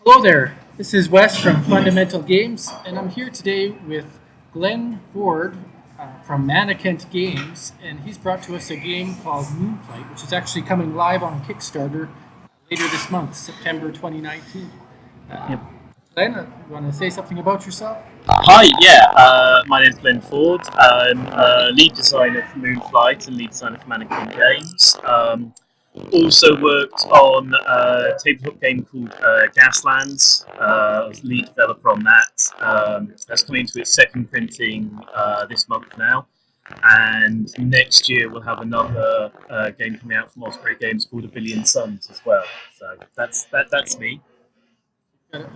Hello there. This is Wes from Fundamental Games, and I'm here today with Glenn Ford from ManOKent Games, and he's brought to us a game called Moonflight, which is actually coming live on Kickstarter later this month, September 2019. Uh, Yep. Glenn, you want to say something about yourself? Hi, yeah, my name's Glenn Ford. I'm lead designer for Moonflight and lead designer for ManOKent Games. Also worked on a tabletop game called Gaslands. I was lead developer on that. That's coming to its second printing this month now. And next year we'll have another game coming out from Osprey Games called A Billion Suns as well. So that's me.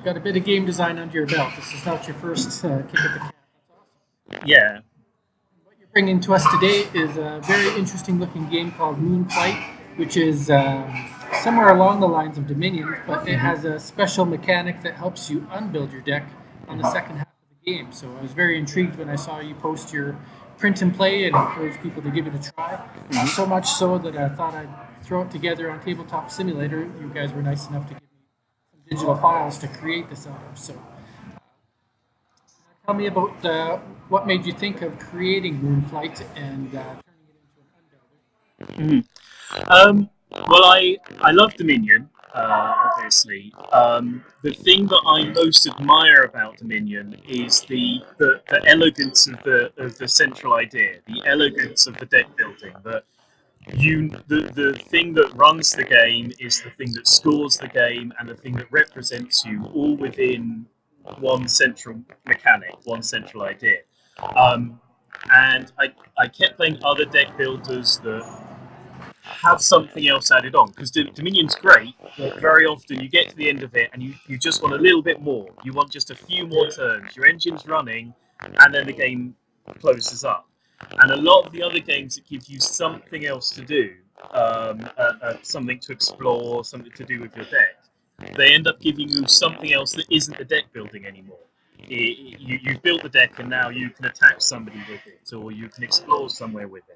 Got a bit of game design under your belt. This is not your first kick at the can. Yeah. What you're bringing to us today is a very interesting looking game called Moonflight, which is somewhere along the lines of Dominion, but it has a special mechanic that helps you unbuild your deck on the second half of the game. So I was very intrigued when I saw you post your print and play and encourage people to give it a try. So much so that I thought I'd throw it together on Tabletop Simulator. You guys were nice enough to give me some digital files to create this out of. So tell me about what made you think of creating Moonflight and turning it into an unbuilder. Mhm. Well, I love Dominion, obviously. The thing that I most admire about Dominion is the elegance of the central idea, the elegance of the deck building. The thing that runs the game is the thing that scores the game, and the thing that represents you, all within one central mechanic, one central idea. Um, and I kept playing other deck builders that have something else added on, because Dominion's great, but very often you get to the end of it and you just want a little bit more. You want just a few more turns. Your engine's running, and then the game closes up. And a lot of the other games that give you something else to do, something to explore, something to do with your deck, they end up giving you something else that isn't the deck building anymore. You've built the deck, and now you can attack somebody with it, or you can explore somewhere with it.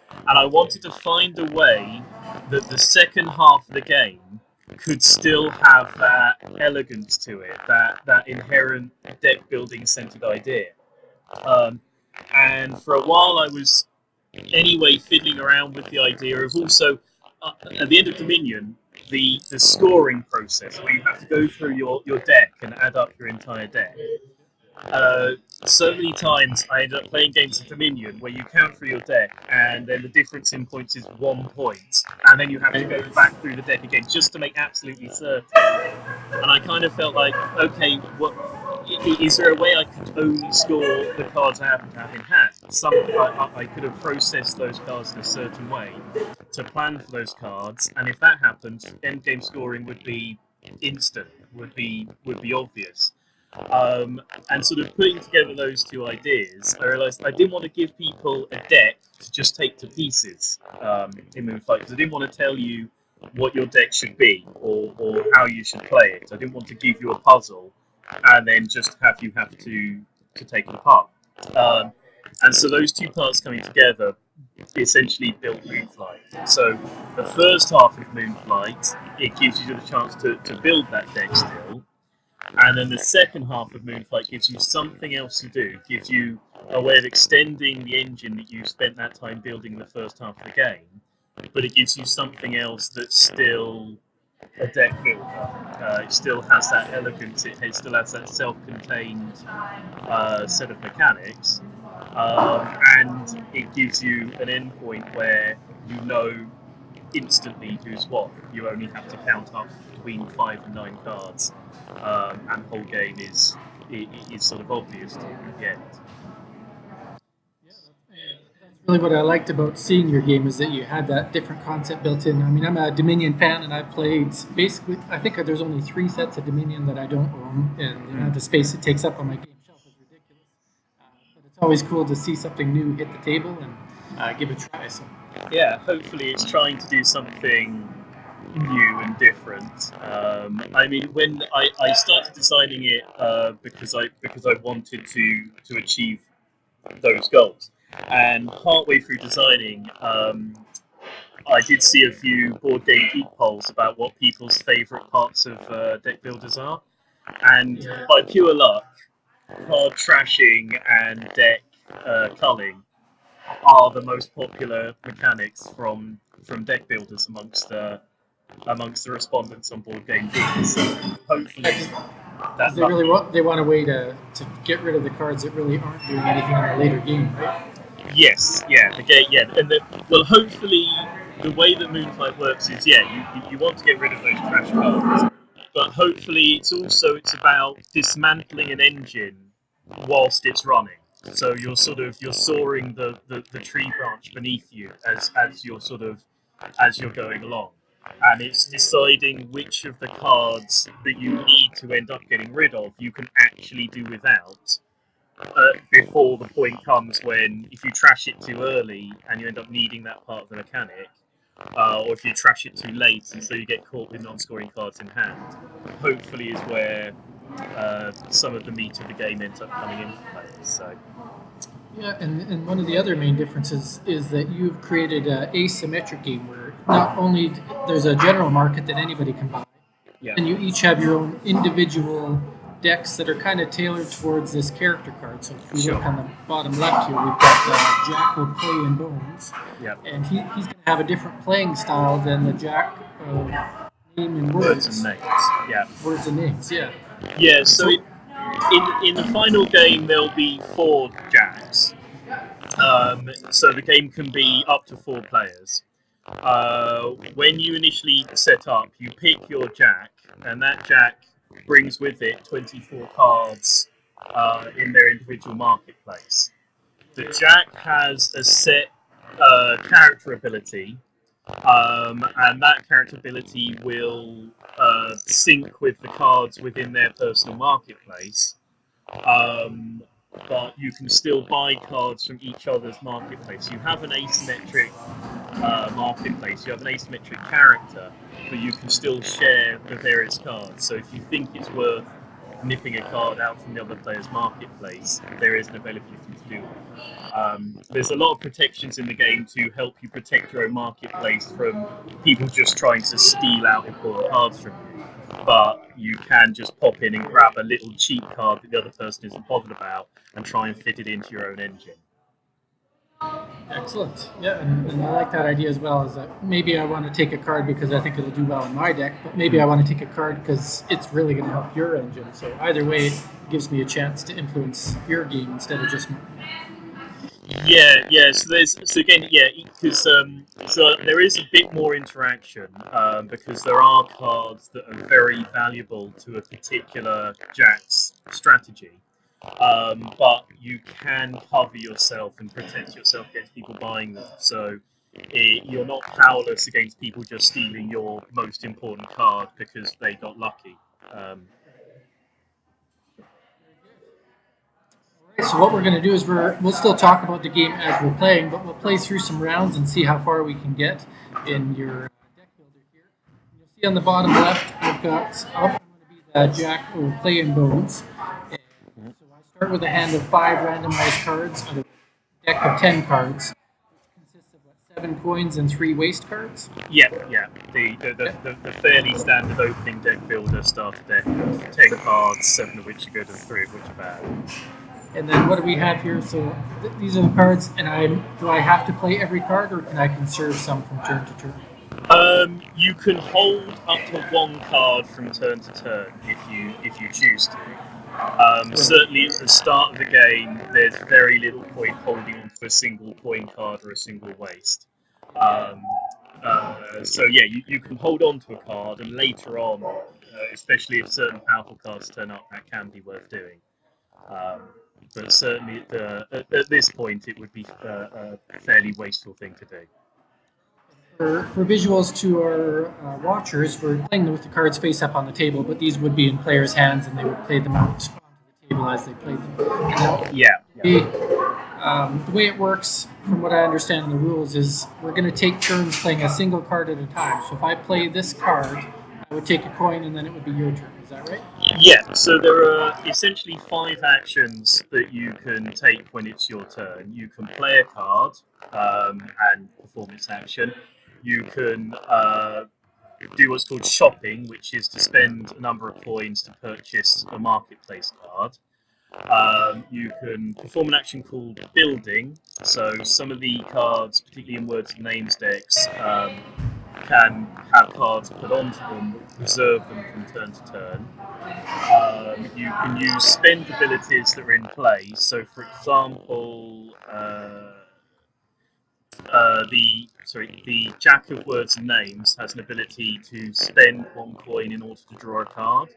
And I wanted to find a way that the second half of the game could still have that elegance to it, that inherent deck building centered idea. Um, and for a while, I was anyway fiddling around with the idea of also at the end of Dominion, the scoring process where you have to go through your deck and add up your entire deck. Uh, so many times I ended up playing games of Dominion where you count through your deck and then the difference in points is 1 point, and then you have to go back through the deck again just to make absolutely certain. And I kind of felt like, okay, what is there a way I could only score the cards I happen to have in hand? I could have processed those cards in a certain way to plan for those cards, and if that happened, end game scoring would be instant, would be obvious. And sort of putting together those two ideas, I realised I didn't want to give people a deck to just take to pieces in Moonflight, because I didn't want to tell you what your deck should be, or how you should play it. I didn't want to give you a puzzle and then just have you have to take it apart. Um, and so those two parts coming together essentially built Moonflight. So the first half of Moonflight, it gives you the chance to build that deck still, and then the second half of Moonflight gives you something else to do, gives you a way of extending the engine that you spent that time building in the first half of the game, but it gives you something else that's still a deck builder. It still has that elegance, it still has that self contained set of mechanics, and it gives you an endpoint where you know instantly who's what. You only have to count up between 5 and 9 cards, and the whole game is sort of obvious to you at the end. Yeah, that's really what I liked about seeing your game is that you had that different concept built in. I mean, I'm a Dominion fan, and I've played basically. I think there's only 3 sets of Dominion that I don't own, and the space it takes up on my game shelf is ridiculous. But it's always cool to see something new hit the table and give it a try. So Yeah, hopefully it's trying to do something new and different. I mean, when I started designing it because I wanted to achieve those goals, and partway through designing, I did see a few board game geek polls about what people's favourite parts of deck builders are, And by pure luck, card trashing and deck culling are the most popular mechanics from deck builders amongst the respondents on board game geeks. So hopefully Because that they luck. really want a way to get rid of the cards that really aren't doing anything in the later game, right? Yes, yeah, the game, yeah, and well, hopefully the way that Moonflight works is, yeah, you want to get rid of those trash cards, but hopefully it's about dismantling an engine whilst it's running. So you're sawing the tree branch beneath you as as you're going along, and it's deciding which of the cards that you need to end up getting rid of you can actually do without before the point comes when if you trash it too early and you end up needing that part of the mechanic, or if you trash it too late and so you get caught with non-scoring cards in hand, hopefully is where some of the meat of the game ends up coming into play. So Yeah, and one of the other main differences is that you've created an asymmetric game where not only there's a general market that anybody can buy, yeah, and you each have your own individual decks that are kind of tailored towards this character card. So if we sure, look on the bottom left here, we've got Jack of Clay and Bones, yeah, and he's going to have a different playing style than the Jack of Name and words and Words. names, yeah, Words and names, yeah. yeah. So So in the final game there'll be 4 jacks. So the game can be up to 4 players. When you initially set up, you pick your jack, and that jack brings with it 24 cards in their individual marketplace. The jack has a set character ability, and that character ability will sync with the cards within their personal marketplace. Um, but you can still buy cards from each other's marketplace. You have an asymmetric marketplace, you have an asymmetric character, but you can still share the various cards. So if you think it's worth nipping a card out from the other player's marketplace, there is an availability to do it. There's a lot of protections in the game to help you protect your own marketplace from people just trying to steal out important cards from you. But you can just pop in and grab a little cheap card that the other person isn't bothered about and try and fit it into your own engine. excellent. Yeah, and I like that idea as well. Is that maybe I want to take a card because I think it'll do well in my deck, but maybe I want to take a card because it's really going to help your engine. So either way, it gives me a chance to influence your game instead of just mine. Yeah, yeah. So again, yeah, because so there is a bit more interaction because there are cards that are very valuable to a particular Jack's strategy. But you can cover yourself and protect yourself against people buying them. So you're not powerless against people just stealing your most important card because they got lucky. Um, So what we're going to do is we'll still talk about the game as we're playing, but we'll play through some rounds and see how far we can get in your deck builder here. And you'll see on the bottom left, I've got I'm going to be the Jack or Play and Bones. And so I start with a hand of 5 randomized cards out of a deck of 10 cards, which consists of 7 coins and 3 waste cards. Yeah, yeah. The fairly standard opening deck builder starter deck of 10 cards, 7 of which are good and 3 of which are bad. And then what do we have here? So these are the cards, and do I have to play every card, or can I conserve some from turn to turn? You can hold up to 1 card from turn to turn if you choose to. Certainly at the start of the game, there's very little point holding onto a single coin card or a single waste. Um, so yeah, you can hold on to a card, and later on, especially if certain powerful cards turn up, that can be worth doing. Um, but certainly at this point, it would be a fairly wasteful thing to do. For visuals to our watchers, we're playing with the cards face up on the table, but these would be in players' hands, and they would play them out onto the table as they played them. And now, Yeah. the way it works, from what I understand in the rules, is we're going to take turns playing a single card at a time. So if I play this card, I would take a coin, and then it would be your turn. Is that right? Yeah, so there are essentially 5 actions that you can take when it's your turn. You can play a card and perform its action. You can do what's called shopping, which is to spend a number of coins to purchase a marketplace card. You can perform an action called building. So some of the cards, particularly in words and names decks, can have cards put onto them which preserve them from turn to turn. You can use spend abilities that are in play. So, for example, the Jack of Words and Names has an ability to spend 1 coin in order to draw a card.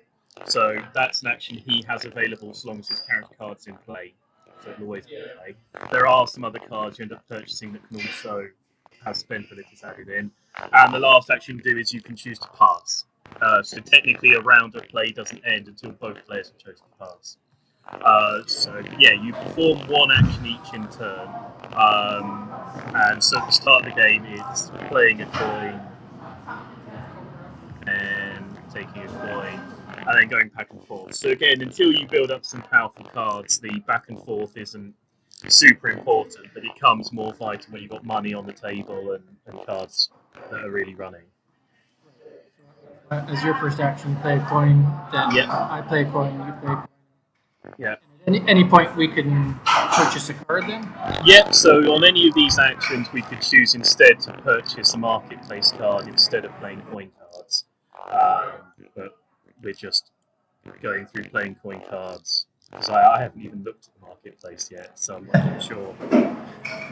So that's an action he has available so long as his character card's in play. So it'll always be in play. There are some other cards you end up purchasing that can also have spend abilities added in. And the last action you do is you can choose to pass. So technically a round of play doesn't end until both players have chosen to pass. So yeah, you perform one action each in turn. And so at the start of the game, it's playing a coin and taking a coin, and then going back and forth. So again, until you build up some powerful cards, the back and forth isn't super important, but it becomes more vital when you've got money on the table and cards that are really running. As your first action, play a coin. Then Yeah. I play a coin. You play a coin. Yeah. And at any point, we can purchase a card. Then. Yeah, so on any of these actions, we could choose instead to purchase a marketplace card instead of playing coin cards. But we're just going through playing coin cards because I haven't even looked at the marketplace yet, so I'm not sure.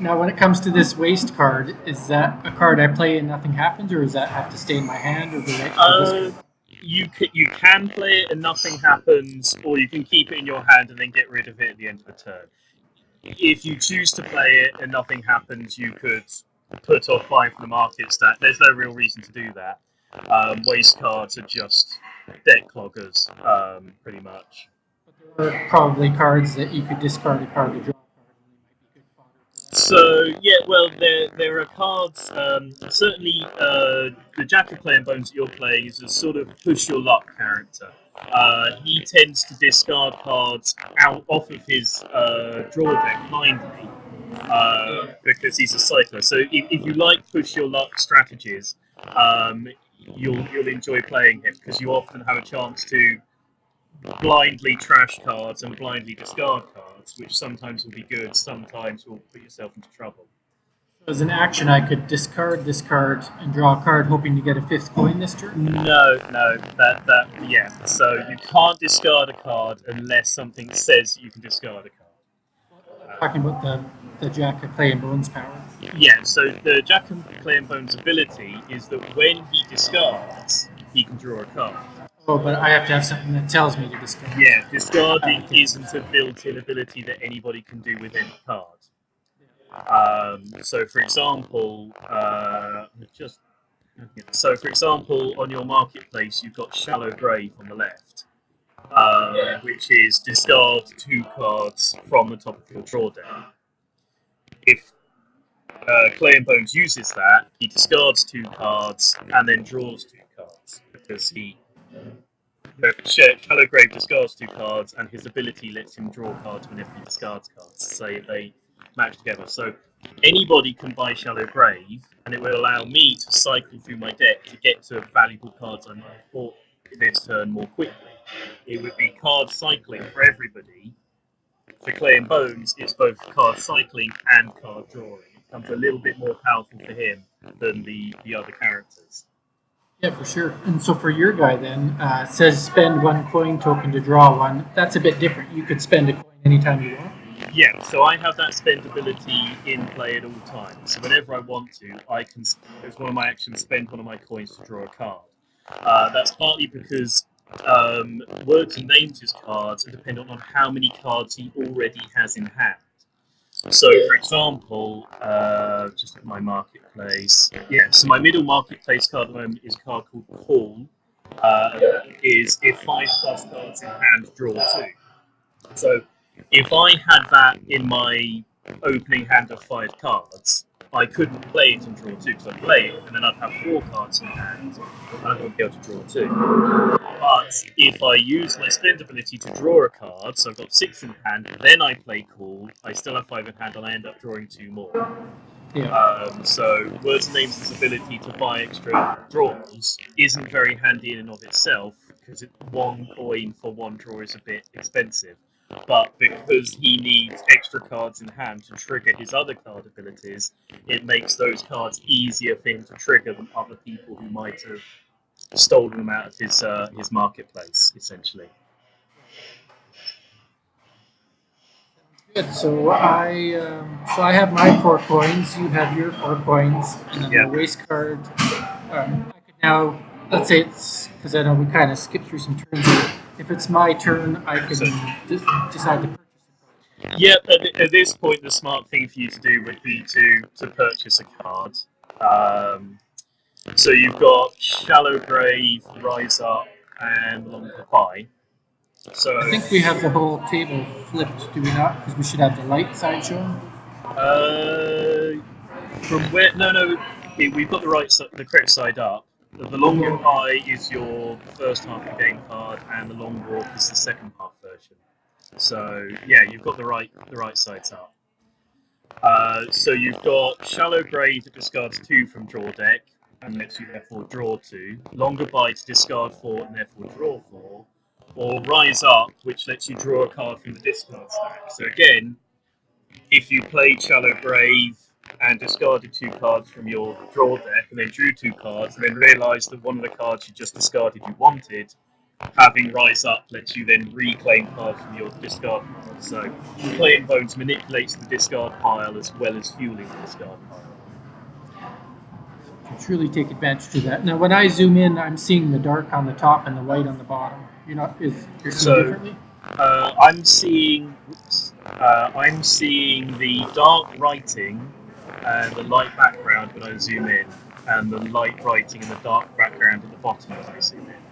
Now, when it comes to this waste card, is that a card I play and nothing happens, or does that have to stay in my hand, or do I? You can play it and nothing happens, or you can keep it in your hand and then get rid of it at the end of the turn. If you choose to play it and nothing happens, you could put off buying from the market stat. There's no real reason to do that. Waste cards are just deck cloggers, pretty much. There are probably cards that you could discard a card to draw a card, and they might be good fodder for that. So yeah, well, there are cards. Certainly, the Jack of Clay and Bones that you're playing is a sort of push your luck character. He tends to discard cards out off of his draw deck kindly because he's a cycler. So if you like push your luck strategies, you'll enjoy playing him because you often have a chance to blindly trash cards and blindly discard cards, which sometimes will be good, sometimes will put yourself into trouble. As an action, I could discard this card and draw a card, hoping to get a fifth coin this turn. No, yeah. So you can't discard a card unless something says you can discard a card. Talking about the Jack of Clay and Bones power. Yeah. So the Jack of Clay and Bones ability is that when he discards, he can draw a card. Oh, but I have to have something that tells me to discard. Yeah, discarding isn't a built-in ability that anybody can do with any card. So, for example, on your marketplace, you've got Shallow Grave on the left, which is discard 2 cards from the top of your draw deck. If Clay and Bones uses that, he discards 2 cards and then draws 2 cards because Shallow Grave discards 2 cards, and his ability lets him draw cards whenever he discards cards. So they match together. So anybody can buy Shallow Grave, and it will allow me to cycle through my deck to get to valuable cards I might have bought this turn more quickly. It would be card cycling for everybody. For Clay and Bones, it's both card cycling and card drawing. It becomes a little bit more powerful for him than the other characters. Yeah, for sure. And so for your guy then, it says spend 1 coin token to draw 1. That's a bit different. You could spend a coin anytime you want. Yeah, so I have that spend ability in play at all times. So whenever I want to, I can, as one of my actions, spend one of my coins to draw a card. That's partly because words and names as cards are dependent on how many cards he already has in hand. So, for example, just at my marketplace, yeah. So my middle marketplace card at the moment is a card called Call. Is if 5+ cards in hand, draw 2. So, if I had that in my opening hand of 5 cards, I couldn't play it and draw 2 because I'd play it and then I'd have 4 cards in hand and I wouldn't be able to draw 2. But if I use my spend ability to draw a card, so I've got 6 in hand, then I play Call, I still have 5 in hand and I end up drawing 2 more. Yeah. So Words and Names' ability to buy extra draws isn't very handy in and of itself because one coin for one draw is a bit expensive. But because he needs extra cards in hand to trigger his other card abilities, it makes those cards easier for him to trigger than other people who might have stolen them out of his marketplace, essentially. Good. So I have my 4 coins. You have your 4 coins, and then Yeah. the waste card. I could now, let's say it's because I know we kind of skipped through some turns. Here. If it's my turn, I can So decide to purchase a card. yeah, at this point, the smart thing for you to do would be to purchase a card. Um, so you've got Shallow Grave, Rise Up, and Long Goodbye. So I think we have the whole table flipped, do we not? Because we should have the light side shown. uh, from where? No, we've got the correct side up. The Long Okay. Goodbye is your first half of the game card, and the Long Walk is the second half version. So yeah, you've got the right sides up. So you've got Shallow Grave that discards 2 from draw deck and lets you therefore draw 2. Longer Bite to discard 4 and therefore draw 4. Or Rise Up, which lets you draw a card from the discard stack. So again, if you played Shallow Grave and discarded 2 cards from your draw deck and then drew 2 cards and then realised that one of the cards you just discarded you wanted, having Rise Up lets you then reclaim cards from your discard pile. So Playing Bones manipulates the discard pile as well as fueling the discard pile. To truly take advantage of that. Now, when I zoom in, I'm seeing the dark on the top and the white on the bottom. You're seeing So differently? I'm seeing the dark writing and the light background when I zoom in, and the light writing and the dark background at the bottom when I zoom in,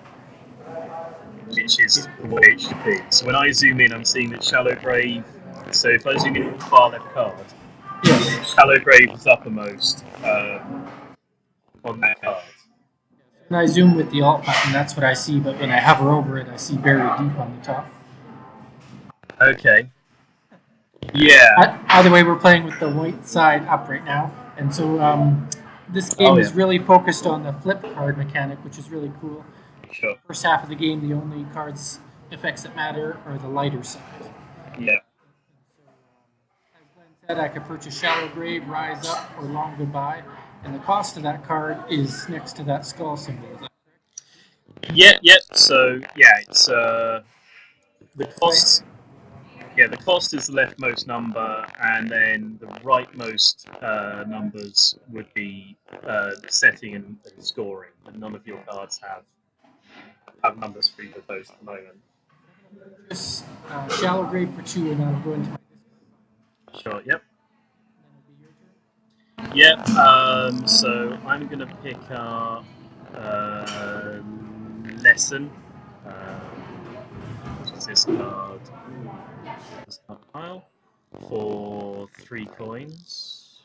which is the way it should be. So when I zoom in, I'm seeing that Shallow Grave. So if I zoom in on the far left card, Yes. Shallow Grave is uppermost on that card. When I zoom with the Alt button, that's what I see. But when I hover over it, I see buried deep on the top. Okay. Yeah. Either way, we're playing with the white side up right now, and so this game Oh is yeah. really focused on the flip card mechanic, which is really cool. Sure. First half of the game, the only cards effects that matter are the lighter side. Yeah. As Glenn said, I could purchase Shallow Grave, Rise Up, or Long Goodbye, and the cost of that card is next to that skull symbol. Is that Yeah. Yep. So yeah, it's the right? cost. Yeah, the cost is the leftmost number, and then the rightmost numbers would be setting and scoring. And none of your cards have numbers for either of those at the moment. Purchase Shallow Grave for 2, and I'll go into my discard. Sure. Yep. And then it'll be your turn. Yep. So I'm gonna pick up lesson. Which is this card? This card pile for 3 coins.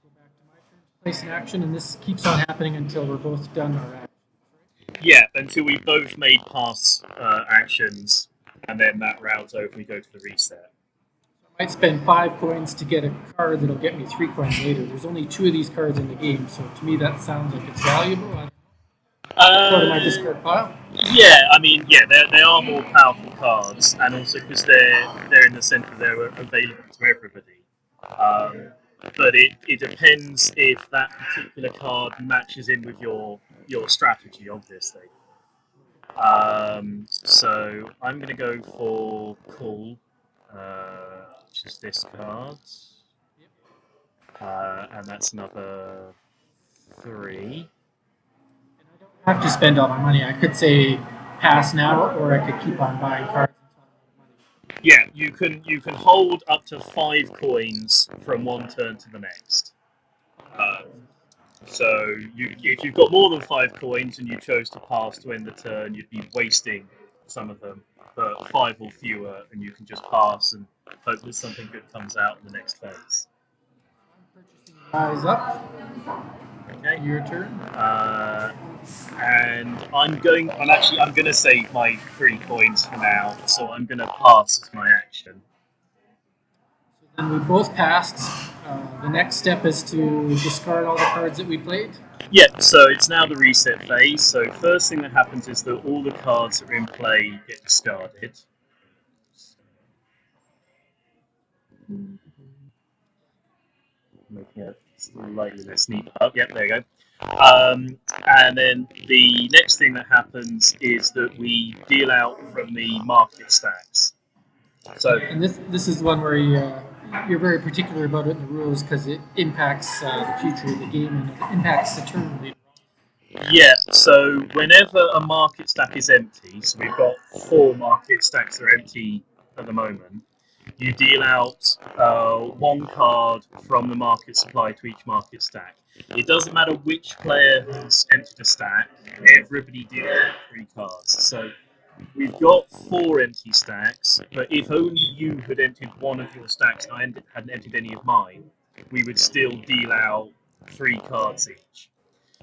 Go back to my turn to place an action, and this keeps on happening until we're both done our action. Yeah, until we both made pass actions, and then that rounds over. We go to the reset. I might spend 5 coins to get a card that'll get me 3 coins later. There's only 2 of these cards in the game, so to me that sounds like it's valuable. Go to my discard pile. Yeah, I mean, yeah, they are more powerful cards, and also because they're in the centre, they're available to everybody. But it depends if that particular card matches in with your strategy, obviously. So I'm going to go for Cool, which is this card, and that's another 3. I have to spend all my money. I could say pass now, or I could keep on buying cards until I'm out of money. Yeah, you can hold up to 5 coins from one turn to the next. So if you've got more than 5 coins and you chose to pass to end the turn, you'd be wasting some of them. But 5 or fewer, and you can just pass and hope that something good comes out in the next phase. Rise up. Okay. Your turn. And I'm gonna save my 3 coins for now, so I'm gonna pass as my action. And we both passed. The next step is to discard all the cards that we played. Yeah, so it's now the reset phase. So first thing that happens is that all the cards that are in play get discarded. Making it slightly less neat up. Yep, there you go. And then the next thing that happens is that we deal out from the market stacks. So And this is the one where you're very particular about it in the rules because it impacts the future of the game and it impacts the turn later. yeah, so whenever a market stack is empty, so we've got 4 market stacks that are empty at the moment, you deal out 1 card from the market supply to each market stack. It doesn't matter which player has emptied a stack, everybody deals out 3 cards. So we've got 4 empty stacks, but if only you had emptied one of your stacks and I hadn't emptied any of mine, we would still deal out 3 cards each.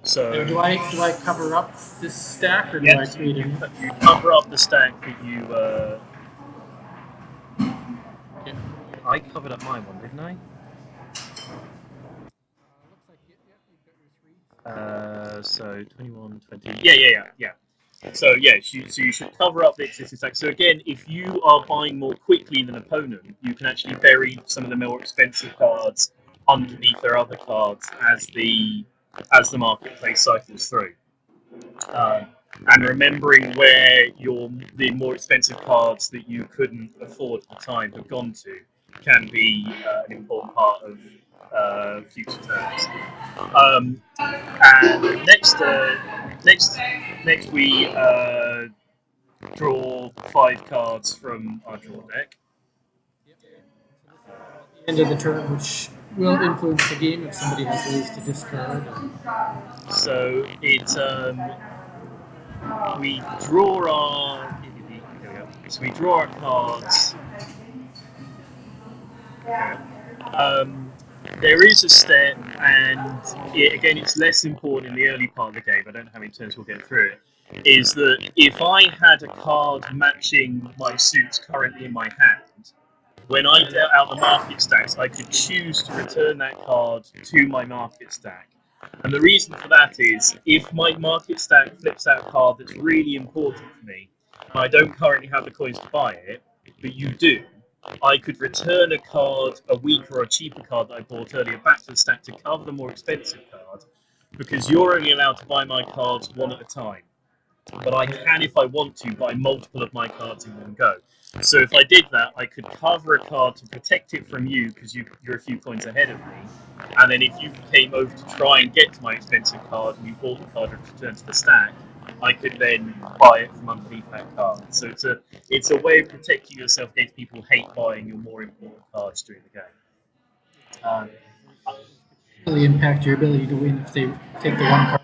So Now, do I cover up this stack or do I yes, create a new? you cover up the stack that you. Okay. I covered up my one, didn't I? Looks like it. Yeah, you've got your 3. So 21, 20. Yeah. So yeah, so you should cover up the existing stack. So again, if you are buying more quickly than an opponent, you can actually bury some of the more expensive cards underneath their other cards as the marketplace cycles through. Um, and remembering where the more expensive cards that you couldn't afford at the time have gone to can be an important part of future turns. And next we draw 5 cards from our draw deck. Yep. So this is all at the end of the turn, which will influence the game if somebody has ways to discard. So we draw our. So we draw our cards. There is a step, and again, it's less important in the early part of the game. I don't know how many turns we'll get through it. Is that if I had a card matching my suits currently in my hand, when I dealt out the market stacks, I could choose to return that card to my market stack. And the reason for that is if my market stack flips out a card that's really important for me, and I don't currently have the coins to buy it, but you do, I could return a card, a weaker or cheaper card that I bought earlier, back to the stack to cover the more expensive card, because you're only allowed to buy my cards one at a time. But I can, if I want to, buy multiple of my cards in one go. So if I did that, I could cover a card to protect it from you because you're a few coins ahead of me. And then if you came over to try and get to my expensive card and you bought the card and returned to the stack, I could then buy it from underneath that card. So it's a way of protecting yourself against people who hate buying your more important cards during the game. Really impact your ability to win if they take the one card.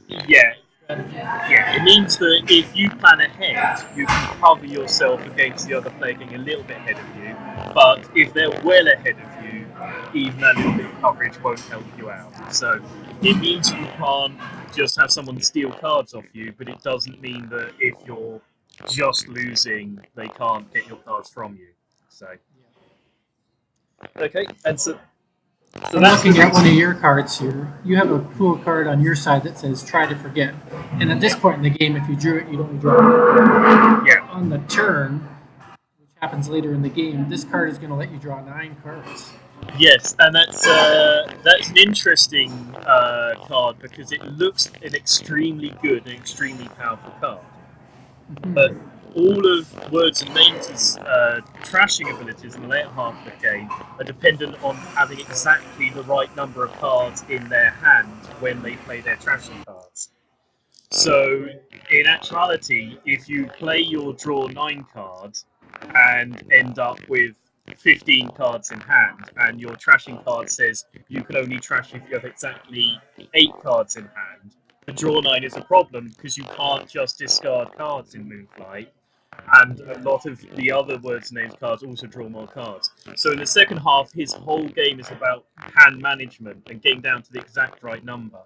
Yeah, Yeah, it means that if you plan ahead, you can cover yourself against the other player getting a little bit ahead of you. But if they're well ahead of you, even that little bit of coverage won't help you out. So it means you can't just have someone steal cards off you, but it doesn't mean that if you're just losing, they can't get your cards from you. So okay, and so I'm that's the looking at one of reason. your cards here. You have a cool card on your side that says "Try to Forget," and at this point in the game, if you drew it, you'd only draw it. Yeah. On the turn, which happens later in the game, this card is going to let you draw 9 cards. Yes, and that's an interesting card because it looks an extremely good and extremely powerful card. But all of Words and Names' trashing abilities in the later half of the game are dependent on having exactly the right number of cards in their hand when they play their trashing cards. So, in actuality, if you play your draw 9 cards and end up with 15 cards in hand, and your trashing card says you can only trash if you have exactly 8 cards in hand, the draw 9 is a problem because you can't just discard cards in Moonflight. And a lot of the other Words and Names cards also draw more cards. So in the second half, his whole game is about hand management and getting down to the exact right number.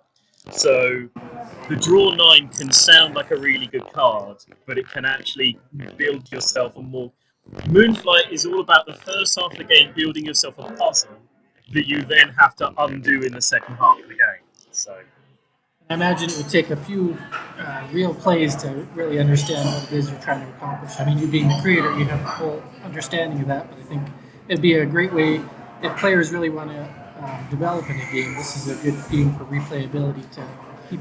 So the draw 9 can sound like a really good card, but it can actually build yourself a Moonflight is all about the first half of the game building yourself a puzzle that you then have to undo in the second half of the game. So I imagine it would take a few real plays to really understand what it is you're trying to accomplish. I mean, you being the creator, you have a full understanding of that, but I think it'd be a great way if players really want to develop in a game. This is a good game for replayability to keep.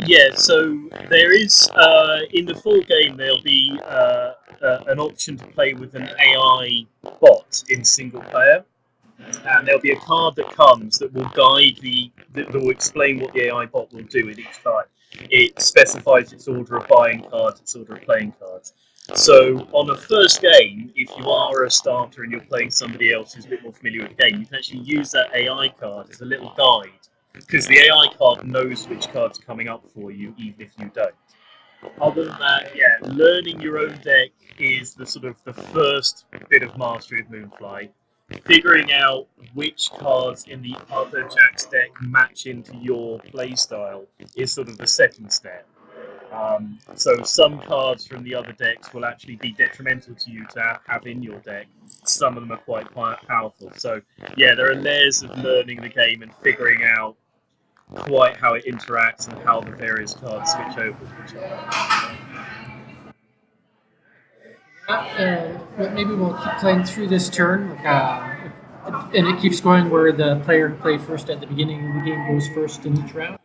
yeah, so there is in the full game there'll be an option to play with an AI bot in single player, and there'll be a card that comes that will guide that will explain what the AI bot will do at each time. It specifies its order of buying cards, its order of playing cards. So on the first game, if you are a starter and you're playing somebody else who's a bit more familiar with the game, you can actually use that AI card as a little guide, because the AI card knows which cards are coming up for you, even if you don't. Other than that, yeah, learning your own deck is the sort of the first bit of mastery of Moonflight. Figuring out which cards in the other Jack's deck match into your playstyle is sort of the second step. So some cards from the other decks will actually be detrimental to you to have in your deck. Some of them are quite powerful. So yeah, there are layers of learning the game and figuring out quite how it interacts and how the various cards switch over to each other. But maybe we'll keep playing through this turn, and it keeps going where the player who played first at the beginning of the game goes first in each round.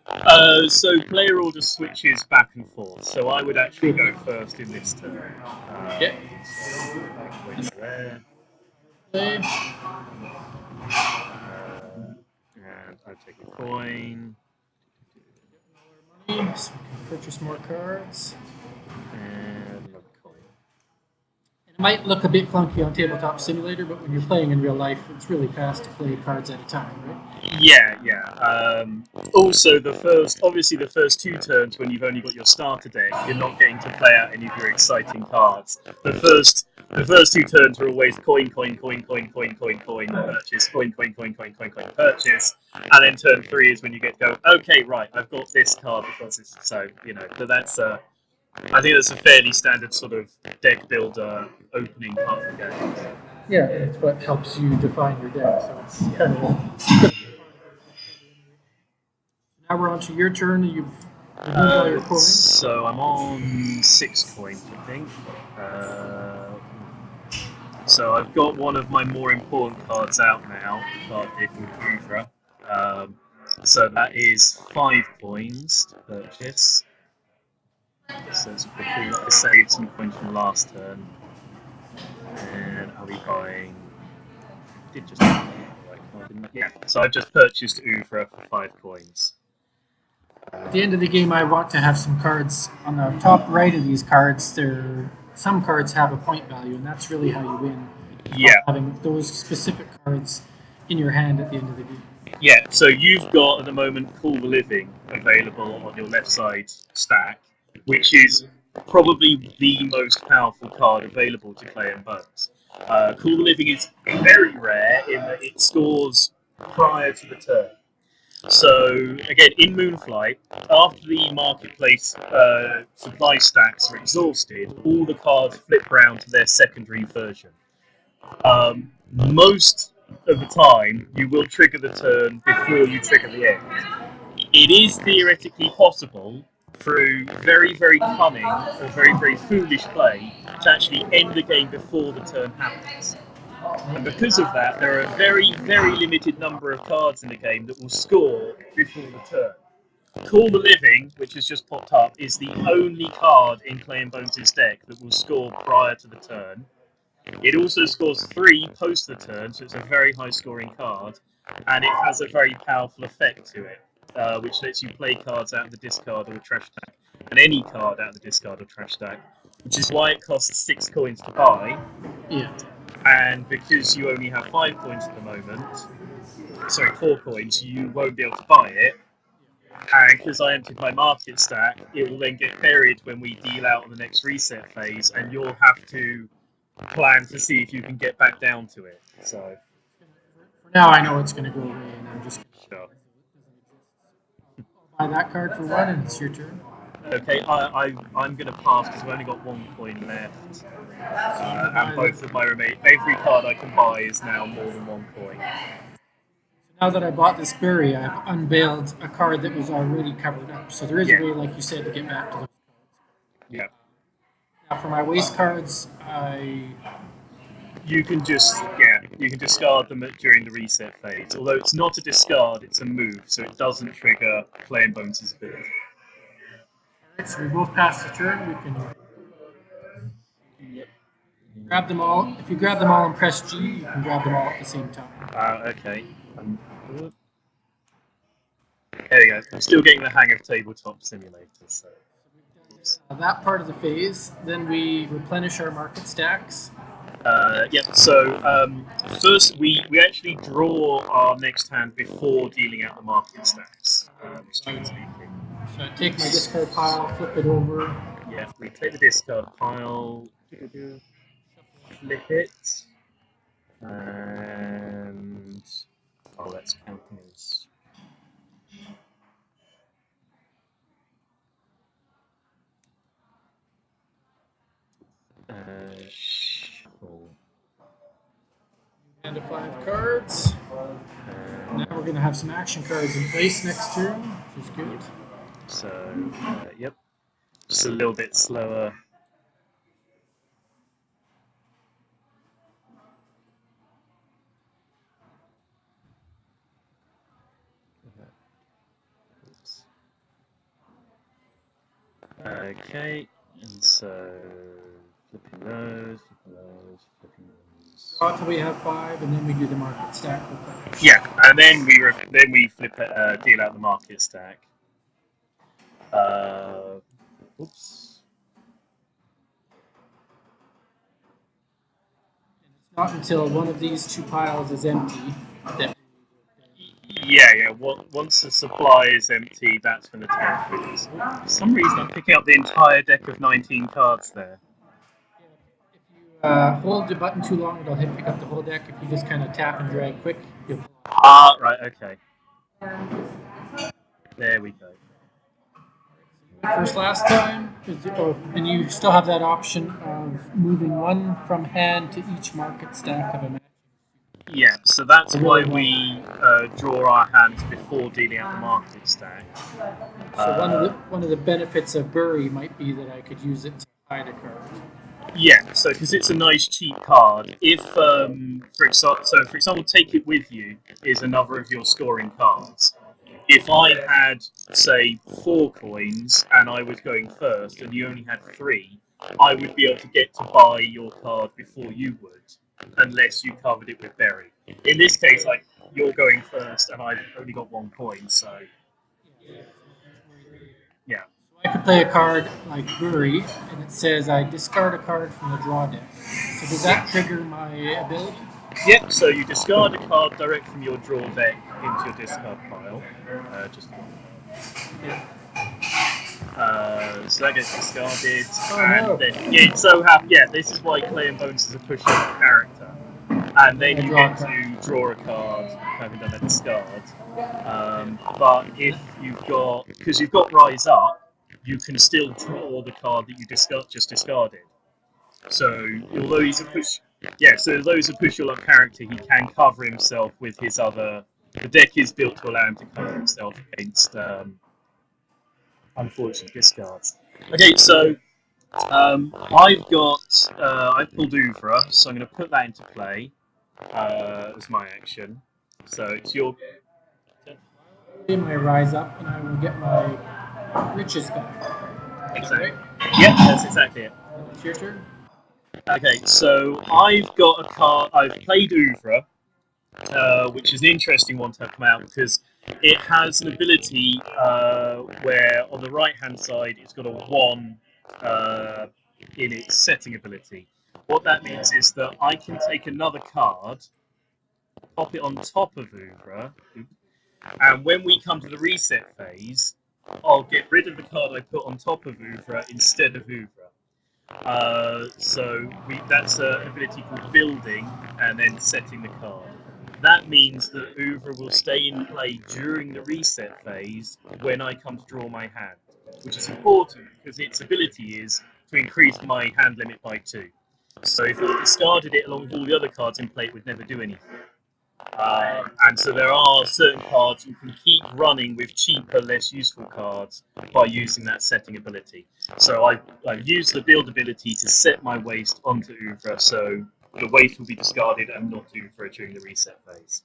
So player order switches back and forth. So I would actually go first in this turn. Yeah. There. Play. And I take a coin. So we can purchase more cards. And another coin. It might look a bit clunky on Tabletop Simulator, but when you're playing in real life, it's really fast to play cards at a time, right? Yeah. Also, obviously, the first two turns when you've only got your starter deck, you're not getting to play out any of your exciting cards. The first two turns are always coin, purchase, coin, purchase, and then turn three is when you get to go. Okay, right, I've got this card because it's so but that's I think that's a fairly standard sort of deck builder opening part of the game. Yeah, it's what helps you define your deck. So it's kind of. Now we're on to your turn. You've removed all your coins. So I'm on 6 coins, I think. So I've got one of my more important cards out now, the card here called Uvra. So that is 5 coins to purchase. So it's I saved some coins from last turn. And I'll be buying. Did just buy the right card, didn't I? Yeah. So I've just purchased Uvra for 5 coins. At the end of the game, I want to have some cards on the top right of these cards. Some cards have a point value, and that's really how you win. Yeah. Having those specific cards in your hand at the end of the game. Yeah, so you've got at the moment Cool the Living available on your left side stack, which is probably the most powerful card available to Clay and Bones. Cool the Living is very rare in that it scores prior to the turn. So again, in Moonflight, after the marketplace supply stacks are exhausted, all the cards flip round to their secondary version. Most of the time, you will trigger the turn before you trigger the end. It is theoretically possible, through very, very cunning or very, very foolish play, to actually end the game before the turn happens. And because of that, there are a very, very limited number of cards in the game that will score before the turn. Call the Living, which has just popped up, is the only card in Clay and Bones' deck that will score prior to the turn. It also scores 3 post the turn, so it's a very high scoring card, and it has a very powerful effect to it, which lets you play cards out of the discard or trash stack, and any card out of the discard or trash stack, which is why it costs 6 coins to buy. Yeah. And because you only have 5 coins at the moment, 4 coins, you won't be able to buy it. And because I emptied my market stack, it will then get buried when we deal out on the next reset phase, and you'll have to plan to see if you can get back down to it. So For now, I know it's going to go away, and I'm just going sure. to buy that card for 1, and it's your turn. Okay, I'm going to pass because I've only got 1 coin left, and both of my every card I can buy is now more than 1 coin. Now that I bought this berry, I've unveiled a card that was already covered up. So there is a way, like you said, to get back to those cards. Yeah. Now for my waste cards, You can discard them during the reset phase. Although it's not a discard, it's a move, so it doesn't trigger Clay and Bones' ability. Alright, so we both pass the turn. We can grab them all. If you grab them all and press G, you can grab them all at the same time. Okay. There you go. I'm still getting the hang of Tabletop Simulator. So. That part of the phase, then we replenish our market stacks. So first we actually draw our next hand before dealing out the market stacks. Strictly speaking. So I take my discard pile, flip it over. Yeah, we take the discard pile, flip it, and let's count these. Shuffle. Hand of 5 cards. Now we're going to have some action cards in place next turn, which is good. So, yep. Just a little bit slower. Okay, and so flipping those. Draw till we have 5, and then we do the market stack. Yeah, and then we flip it, deal out the market stack. Oops. And it's not until one of these 2 piles is empty that. Yeah. Once the supply is empty, that's when the turn triggers. For some reason, I'm picking up the entire deck of 19 cards there. If you hold the button too long, it'll pick up the whole deck. If you just kind of tap and drag quick, you'll. Right, okay. There we go. First last time, and you still have that option of moving 1 from hand to each market stack of a match. Yeah, so that's why we draw our hands before dealing out the market stack. So one of the benefits of Bury might be that I could use it to hide a card. Yeah, so because it's a nice cheap card. If, for example, Take It With You is another of your scoring cards. If I had, say, 4 coins and I was going first and you only had 3, I would be able to get to buy your card before you would, unless you covered it with Berry. In this case, like, you're going first and I've only got 1 coin, so yeah. I could play a card like Bury, and it says I discard a card from the draw deck. So does that trigger my ability? Yep, so you discard a card direct from your draw deck into your discard pile. Just one. So that gets discarded, and then this is why Clay and Bones is a push-up character. And then you get to draw a card, having done a discard. But if because you've got Rise Up, you can still draw the card that you just discarded. So although he's a push your luck character, he can cover himself with his other. The deck is built to allow him to cover himself against unfortunate discards. Okay, so I've pulled Ouvra, so I'm going to put that into play as my action. So it's your. My Rise Up, and I will get my riches back. Exactly. Yeah, that's exactly it. It's your turn. Okay, so I've got a card. I've played Ouvra, which is an interesting one to have come out because it has an ability where on the right-hand side it's got a 1 in its setting ability. What that means is that I can take another card, pop it on top of Ouvra, and when we come to the reset phase, I'll get rid of the card I put on top of Ouvra instead of Ouvra. That's an ability called Building and then setting the card. That means that Ouvra will stay in play during the reset phase when I come to draw my hand. which is important because its ability is to increase my hand limit by 2. So if I discarded it along with all the other cards in play, it would never do anything. And so there are certain cards you can keep running with cheaper, less useful cards by using that setting ability. So I've used the build ability to set my waste onto Oeuvre, so the waste will be discarded and not Oeuvre during the reset phase.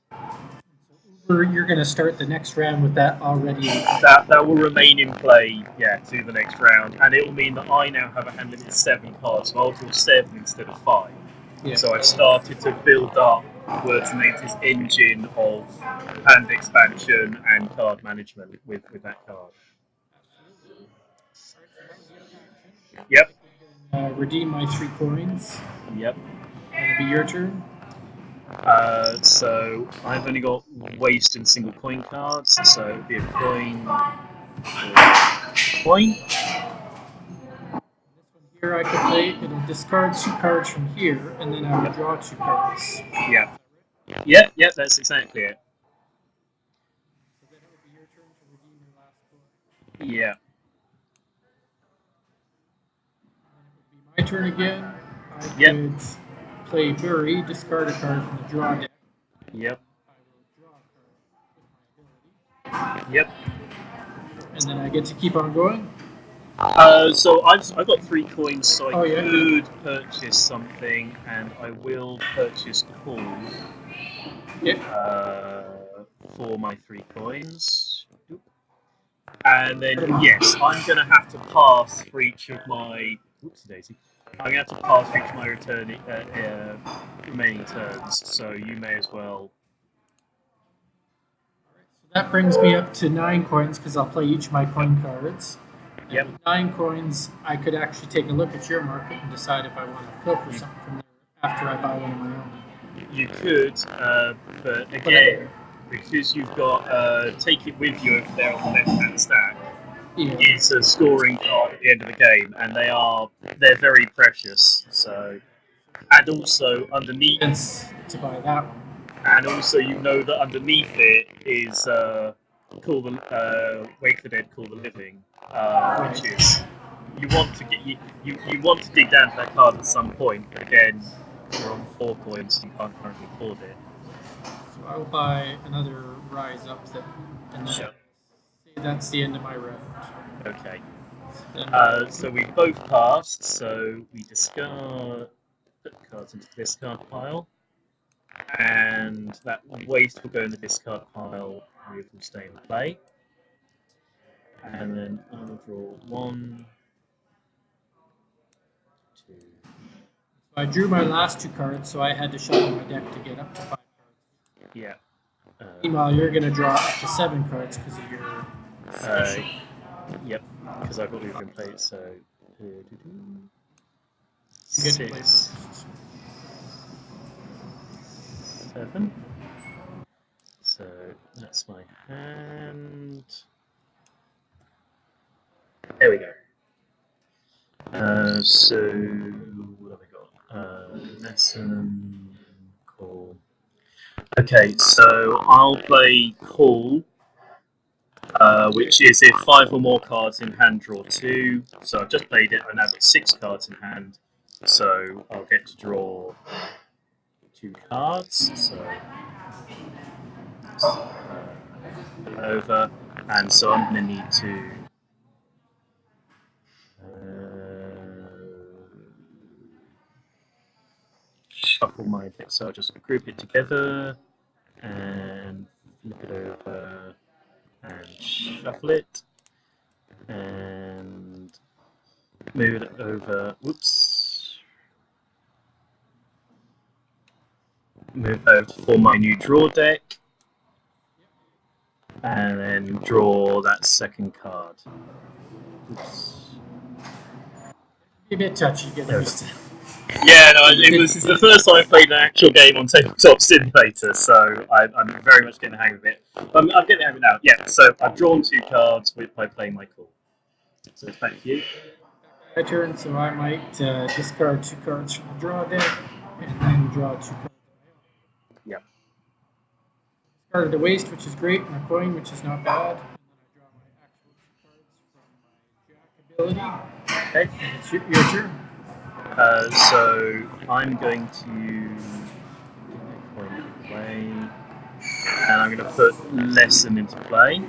Or you're going to start the next round with that already. That will remain in play, to the next round, and it will mean that I now have a hand limit of 7 cards, so I'll draw 7 instead of 5. Yeah. So I've started to build up Words and Names' engine of hand expansion and card management with that card. Yep. Redeem my 3 coins. Yep. And it'll be your turn. So I've only got waste and single coin cards, so it'll be a coin. Coin. Here I can play. It'll discard 2 cards from here, and then I will draw 2 cards. Yeah. Yeah, that's exactly it. So then it would be your turn to redeem your last coin. Yeah. And it would be my turn again. I could play Bury, discard a card from the draw deck. Yep. I will draw a card with my ability. Yep. And then I get to keep on going. So I've got 3 coins, so I yeah. could purchase something, and I will purchase coal. For my 3 coins. And then yes, I'm gonna have to pass for each of my. Oopsie daisy. I'm gonna have to pass for each of my remaining turns. So you may as well. So that brings me up to 9 coins because I'll play each of my coin cards. Yep. With 9 coins, I could actually take a look at your market and decide if I want to pilfer something from there after I buy one of my own. You could, but again, because you've got take it with you over there on the left-hand stack. Yeah. It's a scoring card at the end of the game, and they're very precious. So, and also underneath to buy that one. And also, you know that underneath it is Call the Wake the Dead, Call the Living, which is you want to get you want to dig down to that card at some point. But again, you're on 4 coins, so you can't currently afford it. So I will buy another Rise Up then, and then say that's the end of my round. Okay. So we both passed. So we put the cards into the discard pile. And that waste will go in the discard pile, it will stay in play. And then I will draw 1, 2. So I drew my last 2 cards, so I had to shuffle my deck to get up to 5 cards. Yeah. Meanwhile, you're going to draw up to 7 cards because of your special. Yep, because I've got Uber in play, so. You get to play first. 7. So that's my hand. There we go. So what have I got? Lesson call. Okay, so I'll play call, which is if 5 or more cards in hand, draw 2. So I've just played it. I now got 6 cards in hand, so I'll get to draw 2 cards. So over, and so I'm going to need to. Shuffle my deck, so I'll just group it together and flip it over and shuffle it and move it over. Whoops. Move over for my new draw deck and then draw that second card. Oops. Be a bit touchy, get used to. Yeah, no, this is the first time I've played an actual game on Tabletop Simulator, so I'm very much getting the hang of it. I'm getting the hang of it now. Yeah, so I've drawn 2 cards by playing my call. So it's back to you. My turn, so I might discard 2 cards from the draw deck and then draw 2 cards of my own. Yep. Discarded the waste, which is great, and a coin, which is not bad. And then I draw my actual 2 cards from my ability. Okay. It's your turn. So I'm going to point it away, and I'm going to put lesson into play.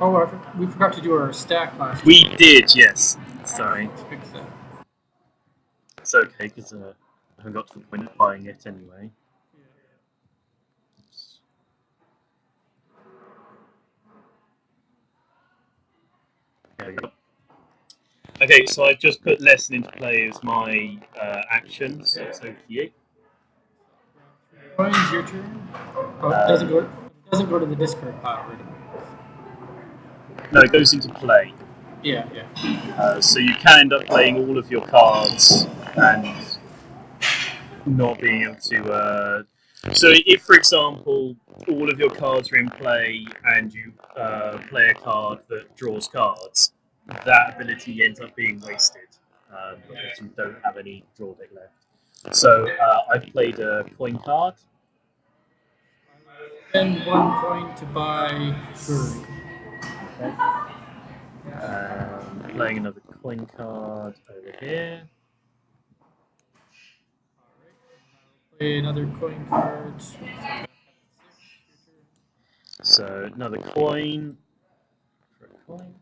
Oh, we forgot to do our stack last We week. did, yes. Sorry. Let's fix that. It's okay because I haven't got to the point of buying it anyway. There we go. Okay, so I've just put lesson into play as my action, so it's over to you. Coins, your turn. Oh, it doesn't go to the discard pile, right? No, it goes into play. Yeah. So you can end up playing all of your cards and not being able to. So if, for example, all of your cards are in play and you play a card that draws cards, that ability ends up being wasted because you don't have any draw deck left. So I've played a coin card. Spend 1 coin to buy Fury. Okay. Playing another coin card over here. Play another coin card. So another coin for a coin.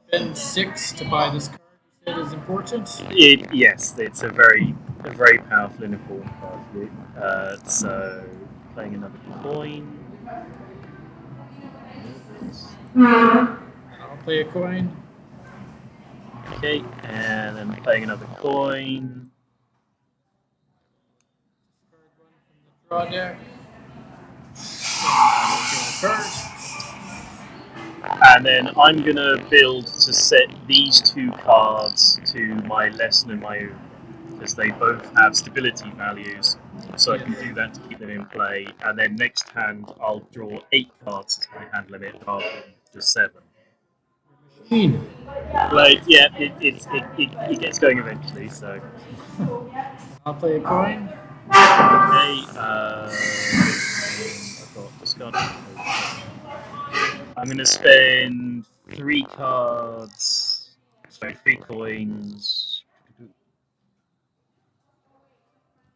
Spend 6 to buy this card. You said is important. Yes, it's a very powerful and important card for you. So playing another coin. I'll play a coin. Okay, and then playing another coin. Draw deck. Card. And then I'm gonna build to set these two cards to my lesson and my own, because they both have stability values. So I can do that to keep them in play. And then next hand I'll draw 8 cards as my hand limit rather than just 7. Queen. Like, yeah, it gets going eventually, so. I'll play a coin. Okay, I've got discard. I'm going to spend 3 cards, sorry, 3 coins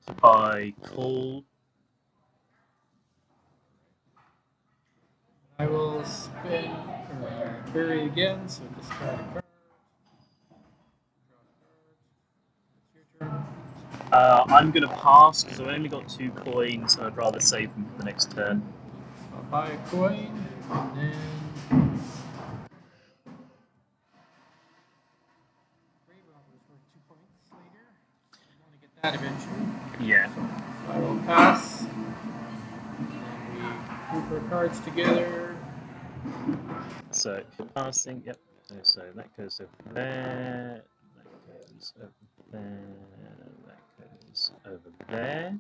to buy call. I will spend bury again, so discard a card. It's your turn. I'm going to pass because I've only got 2 coins and I'd rather save them for the next turn. So I'll buy a coin, and then Grave Robber's worth 2 points later. I want to get that eventually. Yeah. So I will pass. And we group our cards together. So passing, yep. So that goes over there. That goes over there. That goes over there.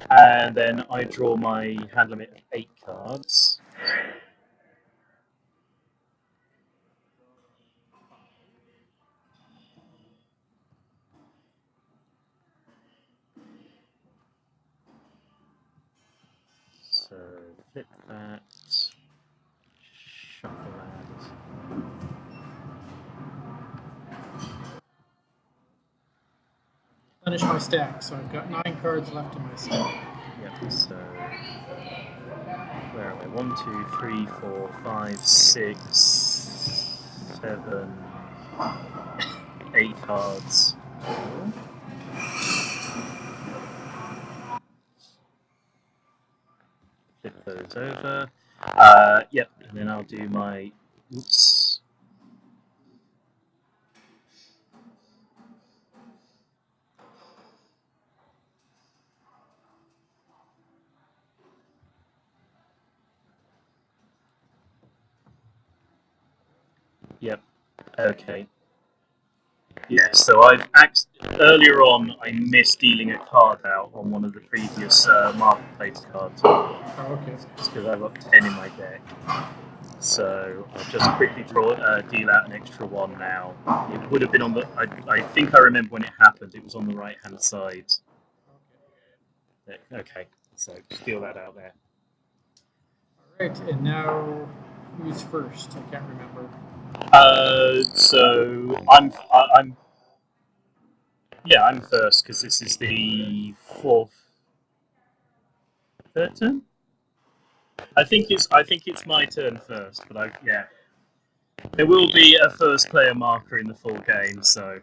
And then I draw my hand limit of 8 cards. So flip that, shuffle that. Finish my stack, so I've got 9 cards left in my stack. Yep, so where am I? 1, 2, 3, 4, 5, 6, 7, 8 cards. Flip those over. Yep, and then I'll do my. Oops. Yep. Okay. Yeah. So earlier on I missed dealing a card out on one of the previous marketplace cards. Oh, okay. It's because I've got 10 in my deck. So I'll just quickly deal out an extra 1 now. It would have been on the. I think I remember when it happened. It was on the right hand side. Okay. So just deal that out there. Alright, and now who's first? I can't remember. So I'm first because this is the third turn. I think it's my turn first, but there will be a first player marker in the full game, so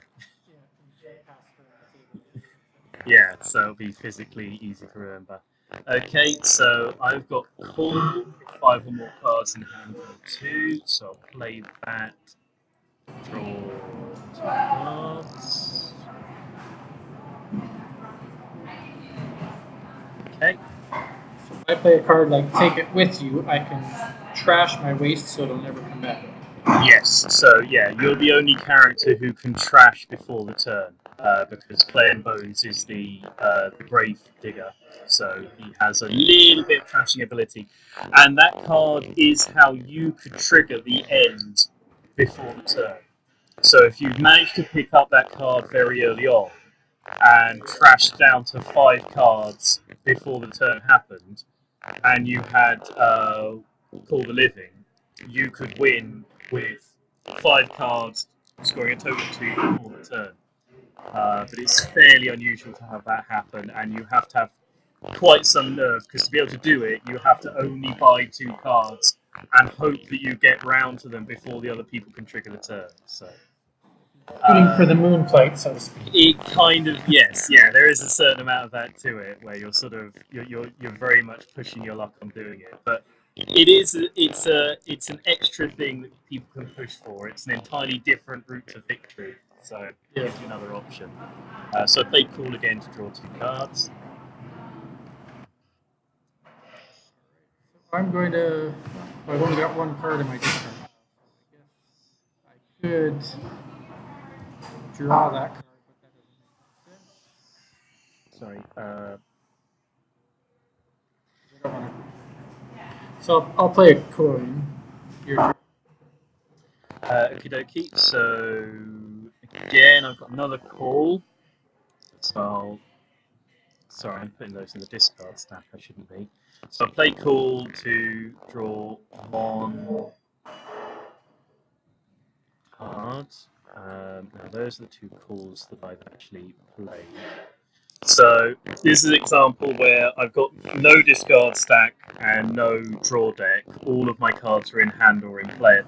yeah, so it'll be physically easy to remember. Okay, so I've got call, 5 or more cards in hand or 2, so I'll play that. Draw 2 cards. Okay. If I play a card like Take It With You, I can trash my waste so it'll never come back. Yes. So yeah, you're the only character who can trash before the turn, because Plain Bones is the grave digger, so he has a little bit of trashing ability, and that card is how you could trigger the end before the turn. So if you manage to pick up that card very early on and trash down to 5 cards before the turn happened, and you had Call the Living, you could win with 5 cards, scoring a total of 2 before the turn. But it's fairly unusual to have that happen, and you have to have quite some nerve because to be able to do it, you have to only buy 2 cards and hope that you get round to them before the other people can trigger the turn. So. Shooting for the Moonflight, so to speak. It kind of yes, yeah. There is a certain amount of that to it, where you're sort of you're very much pushing your luck on doing it. But it's an extra thing that people can push for. It's an entirely different route to victory, so it gives you another option. So I played Cool again to draw 2 cards. I'm going to. I've only got one card in my discard. I could draw that card, but that doesn't make sense. Sorry. I don't want to. So I'll play a coin. Your turn. Okie dokie. So again, I've got another call. So sorry, I'm putting those in the discard stack. I shouldn't be. So I play call to draw 1 card. Now those are the 2 calls that I've actually played. So this is an example where I've got no discard stack and no draw deck. All of my cards are in hand or in play at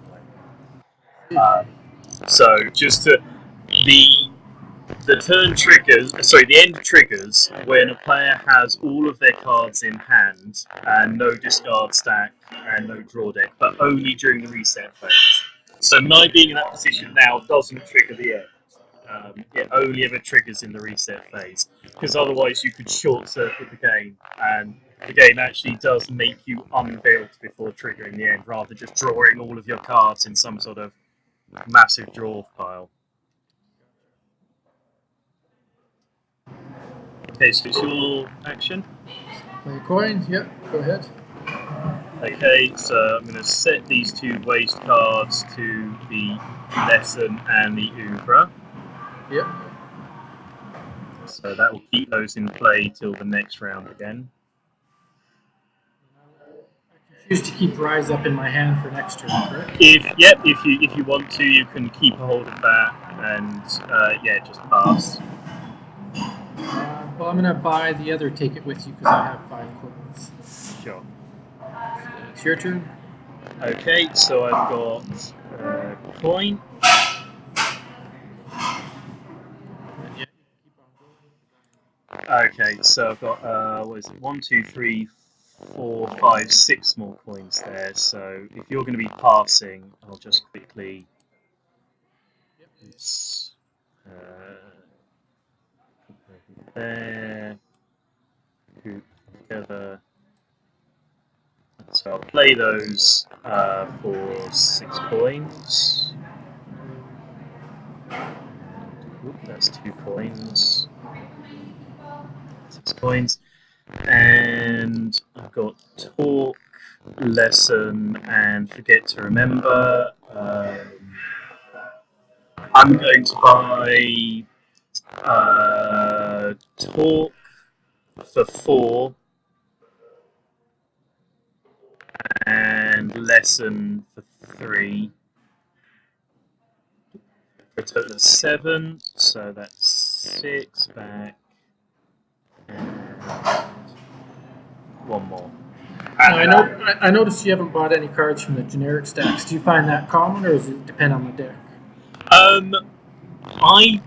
the moment. So just to the turn triggers, sorry, the end triggers when a player has all of their cards in hand and no discard stack and no draw deck, but only during the reset phase. So my being in that position now doesn't trigger the end. It only ever triggers in the reset phase, because otherwise you could short circuit the game, and the game actually does make you unbuild before triggering the end, rather than just drawing all of your cards in some sort of massive draw pile. Okay, so it's your action. Play a coin. Yep. Go ahead. Okay, so I'm going to set these 2 waste cards to the lesson and the oeuvre. Yep. So that will keep those in play till the next round again. Choose to keep Rise up in my hand for next turn, correct? If you want to, you can keep a hold of that and just pass. Well, I'm going to buy the other Take It With You because I have 5 coins. Sure. It's your turn. Okay, so I've got coin. Yeah. Okay, so I've got what is it? 1, 2, 3, 4, 5, 6 more coins there. So if you're going to be passing, I'll just quickly. There. Group together. So I'll play those for 6 coins. Oop, that's 2 coins. 6 coins. And I've got talk, lesson, and forget to remember. I'm going to buy talk for 4 and lesson for 3. for a total of 7. So that's 6 back and one more. I noticed you haven't bought any cards from the generic stacks. Do you find that common, or does it depend on the deck? I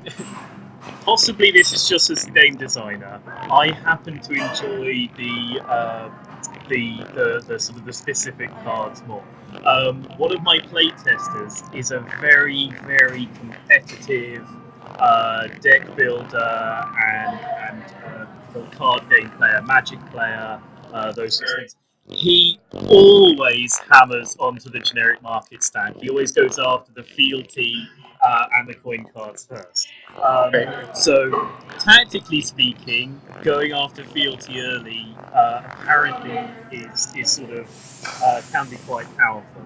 possibly this is just as a game designer. I happen to enjoy the sort of the specific cards more. One of my playtesters is a very competitive deck builder and card game player, Magic player, those sorts of things. He always hammers onto the generic market stack. He always goes after the fealty and the coin cards first. So, tactically speaking, going after fealty early apparently is sort of can be quite powerful.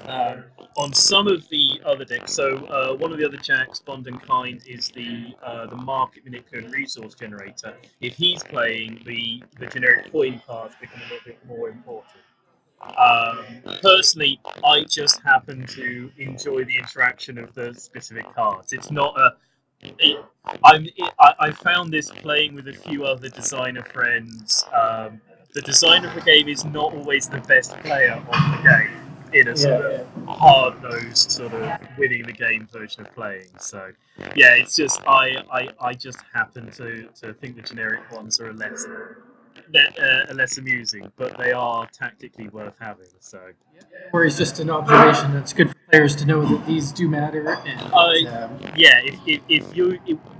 Um, on some of the other decks, so one of the other jacks, Bond and Kind, is the market manipulator and resource generator. If he's playing, the generic coin cards become a little bit more important. Personally, I just happen to enjoy the interaction of the specific cards. It's not a. I found this playing with a few other designer friends. The designer of the game is not always the best player of the game in a sort of hard-nosed sort of winning the game version of playing. So, yeah, it's just I just happen to think the generic ones are less amusing, but they are tactically worth having. So, Or is just an observation that's good for players to know that these do matter. And yeah, if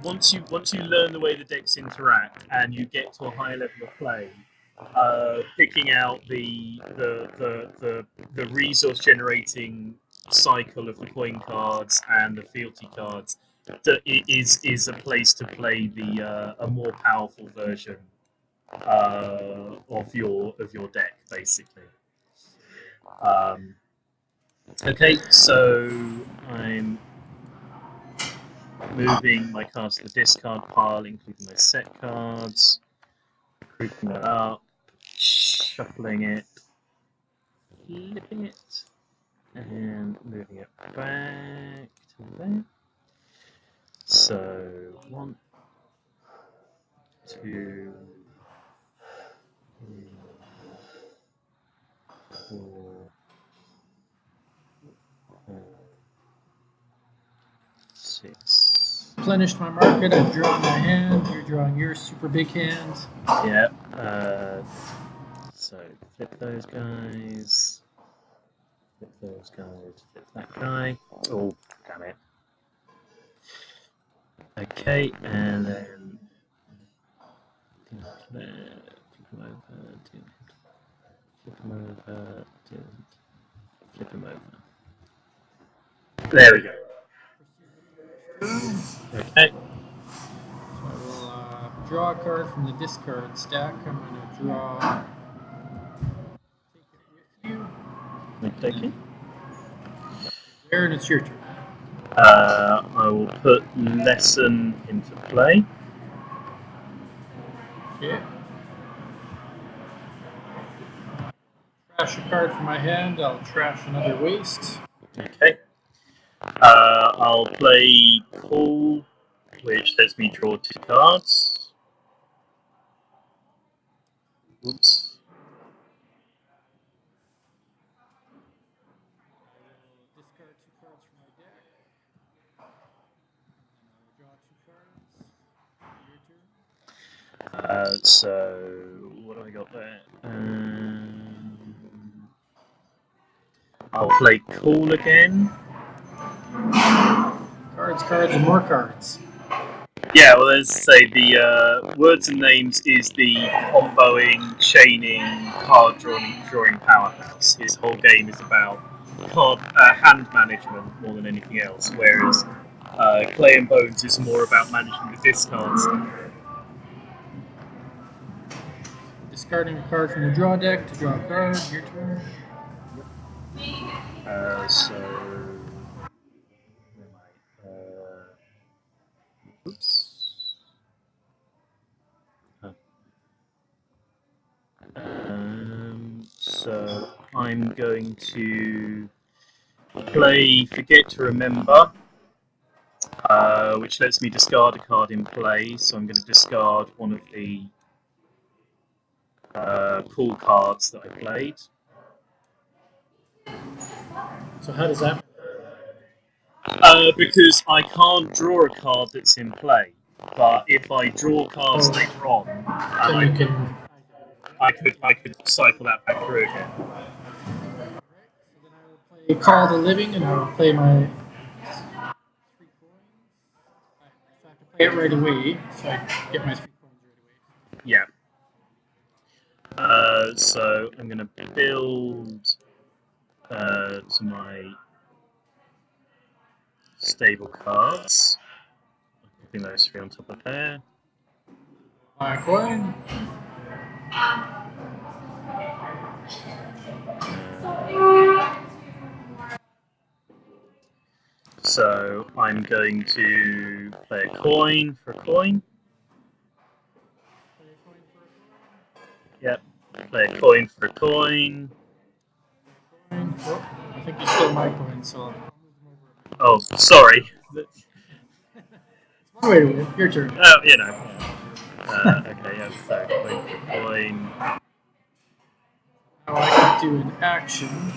once you learn the way the decks interact and you get to a higher level of play, picking out the resource generating cycle of the coin cards and the fealty cards is a place to play the a more powerful version of your deck, basically. Um, okay, so I'm moving my cards to the discard pile, including my set cards, grouping that up, shuffling it, flipping it, and moving it back to there. So 1, 2, 3, 4, 5, 6. replenished my market. I've drawn my hand. You're drawing your super big hand. Yeah. So flip those guys. Flip those guys. Flip that guy. Oh, damn it. Okay, and then flip him over, flip him over, flip him over. There we go. Okay. So I will draw a card from the discard stack. I'm going to draw. Take it with you. Okay. There, and it's your turn. I will put lesson into play. Okay. Trash a card from my hand. I'll trash another waste. Okay. I'll play Call, which lets me draw 2 cards. Oops. Discard 2 cards from my deck. And I will draw 2 cards. Your turn. So what do I got there? I'll play Call again. Cards, and more cards. Yeah, well, as I say, the words and names is the comboing, chaining, card drawing powerhouse. His whole game is about hand management more than anything else, whereas Clay and Bones is more about managing the discards. Discarding a card from the draw deck to draw a card. Your turn. Oops. So I'm going to play Forget to Remember. which lets me discard a card in play. So I'm going to discard one of the pool cards that I played. So how does that? Because I can't draw a card that's in play. But if I draw cards later on, Then you can. I could cycle that back through again. Play Call the Living, and I will play my 3 coins. So I have to play it right away, so I get my 3 coins right away. Yeah. So I'm going to build to my stable cards. Putting those 3 on top of there. My coin. So I'm going to play a coin for a coin. Yep. Play a coin for a coin. Oh, I think you stole my coin, so I'll move them over. Oh, sorry. One way to win. Your turn. Oh, you know. Okay, yeah, so coin for coin. Now I can do an action.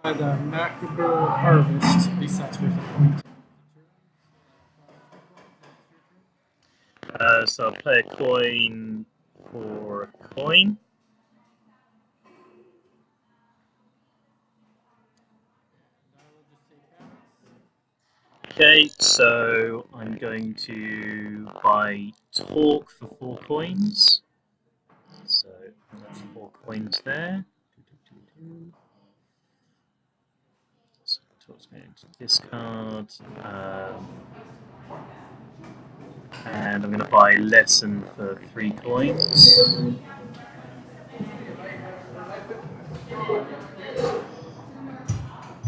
By the Macabre Harvest. At least that's worth a point. So I'll play a coin for a coin. Okay, so I'm going to buy Talk for 4 coins. So that's 4 coins there. So Talk's going to discard. And I'm going to buy Lesson for 3 coins.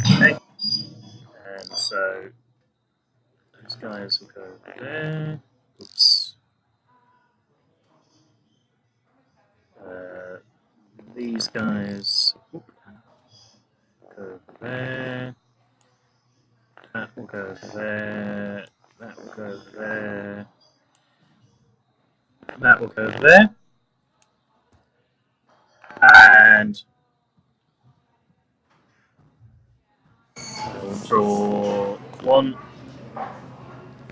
Okay. And so those guys will go there. Oops. These guys go there. That will go there. That will go there. That will go there. And I will draw 1,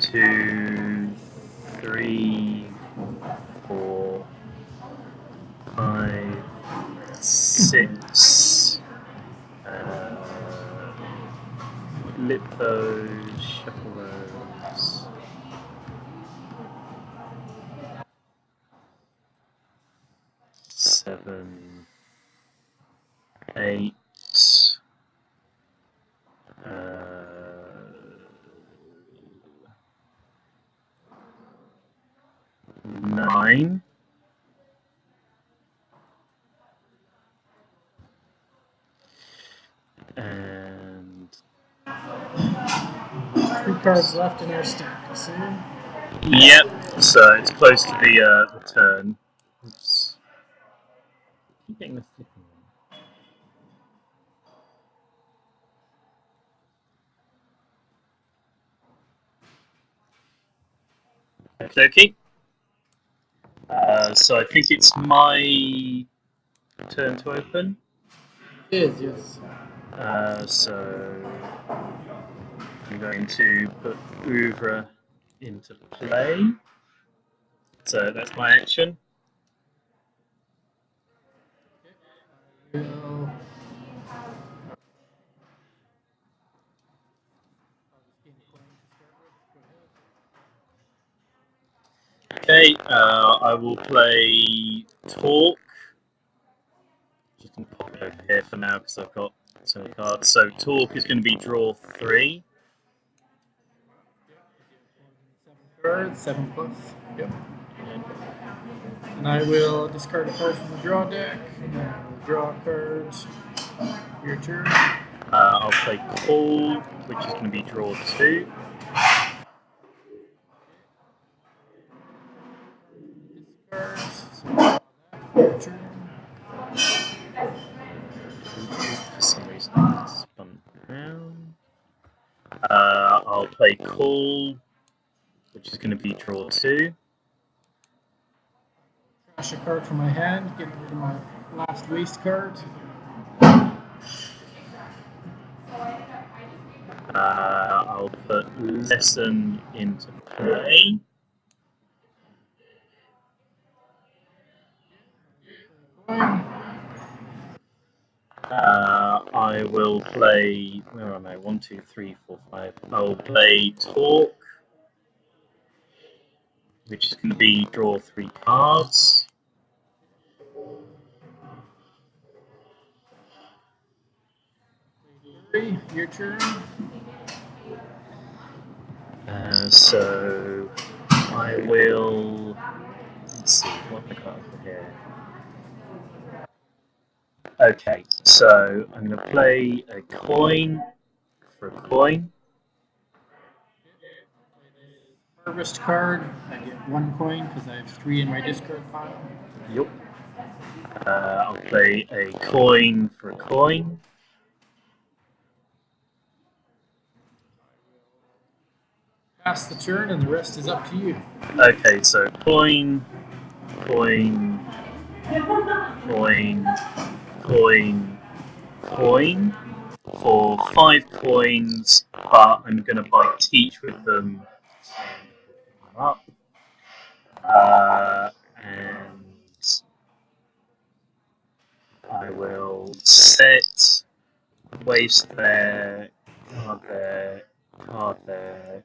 2, 3, 4, 5, 6. Flip those, shuffle those. 7, 8. 9. And 3 cards left in our stack. See? yep, so it's close to the turn. Oops. Keep getting the flipping one. Okay. So I think it's my turn to open. It is, yes. So I'm going to put Ouvre into play. So that's my action. Will Okay, I will play Talk. Just going to pop it over here for now because I've got so many cards. So Talk is going to be draw 3. 7 cards, 7 plus. Yep. And I will discard a card from the draw deck. And I will draw cards. Your turn. I'll play Call, which is going to be draw 2. Cards. So your turn. For some reason, it's spun around. play Call, which is going to be draw 2. Trash a card from my hand, getting rid of my last waste card. I'll put Lesson into play. I will play. Where am I? 1, 2, 3, 4, 5. I'll play Talk, which is going to be draw 3 cards. Your turn. So I will. Let's see what the cards are here. Okay, so I'm going to play a coin for a coin. Harvest card. I get 1 coin because I have 3 in my discard pile. Yep. I'll play a coin for a coin. Pass the turn, and the rest is up to you. Okay, so coin, coin, coin, coin, coin for 5 coins, but I'm going to buy Teach with them. Up. And I will set waste there, card there, card there,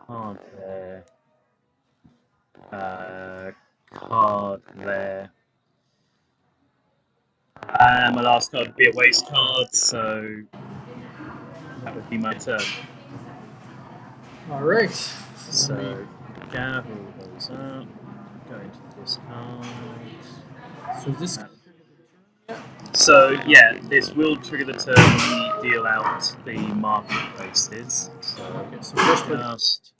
card there, card there. And my last card would be a waste card, so that would be my turn. Alright. So gather all those up, go into this card. So this. So yeah, this will trigger the turn when we deal out the marketplaces. So, Okay, so first just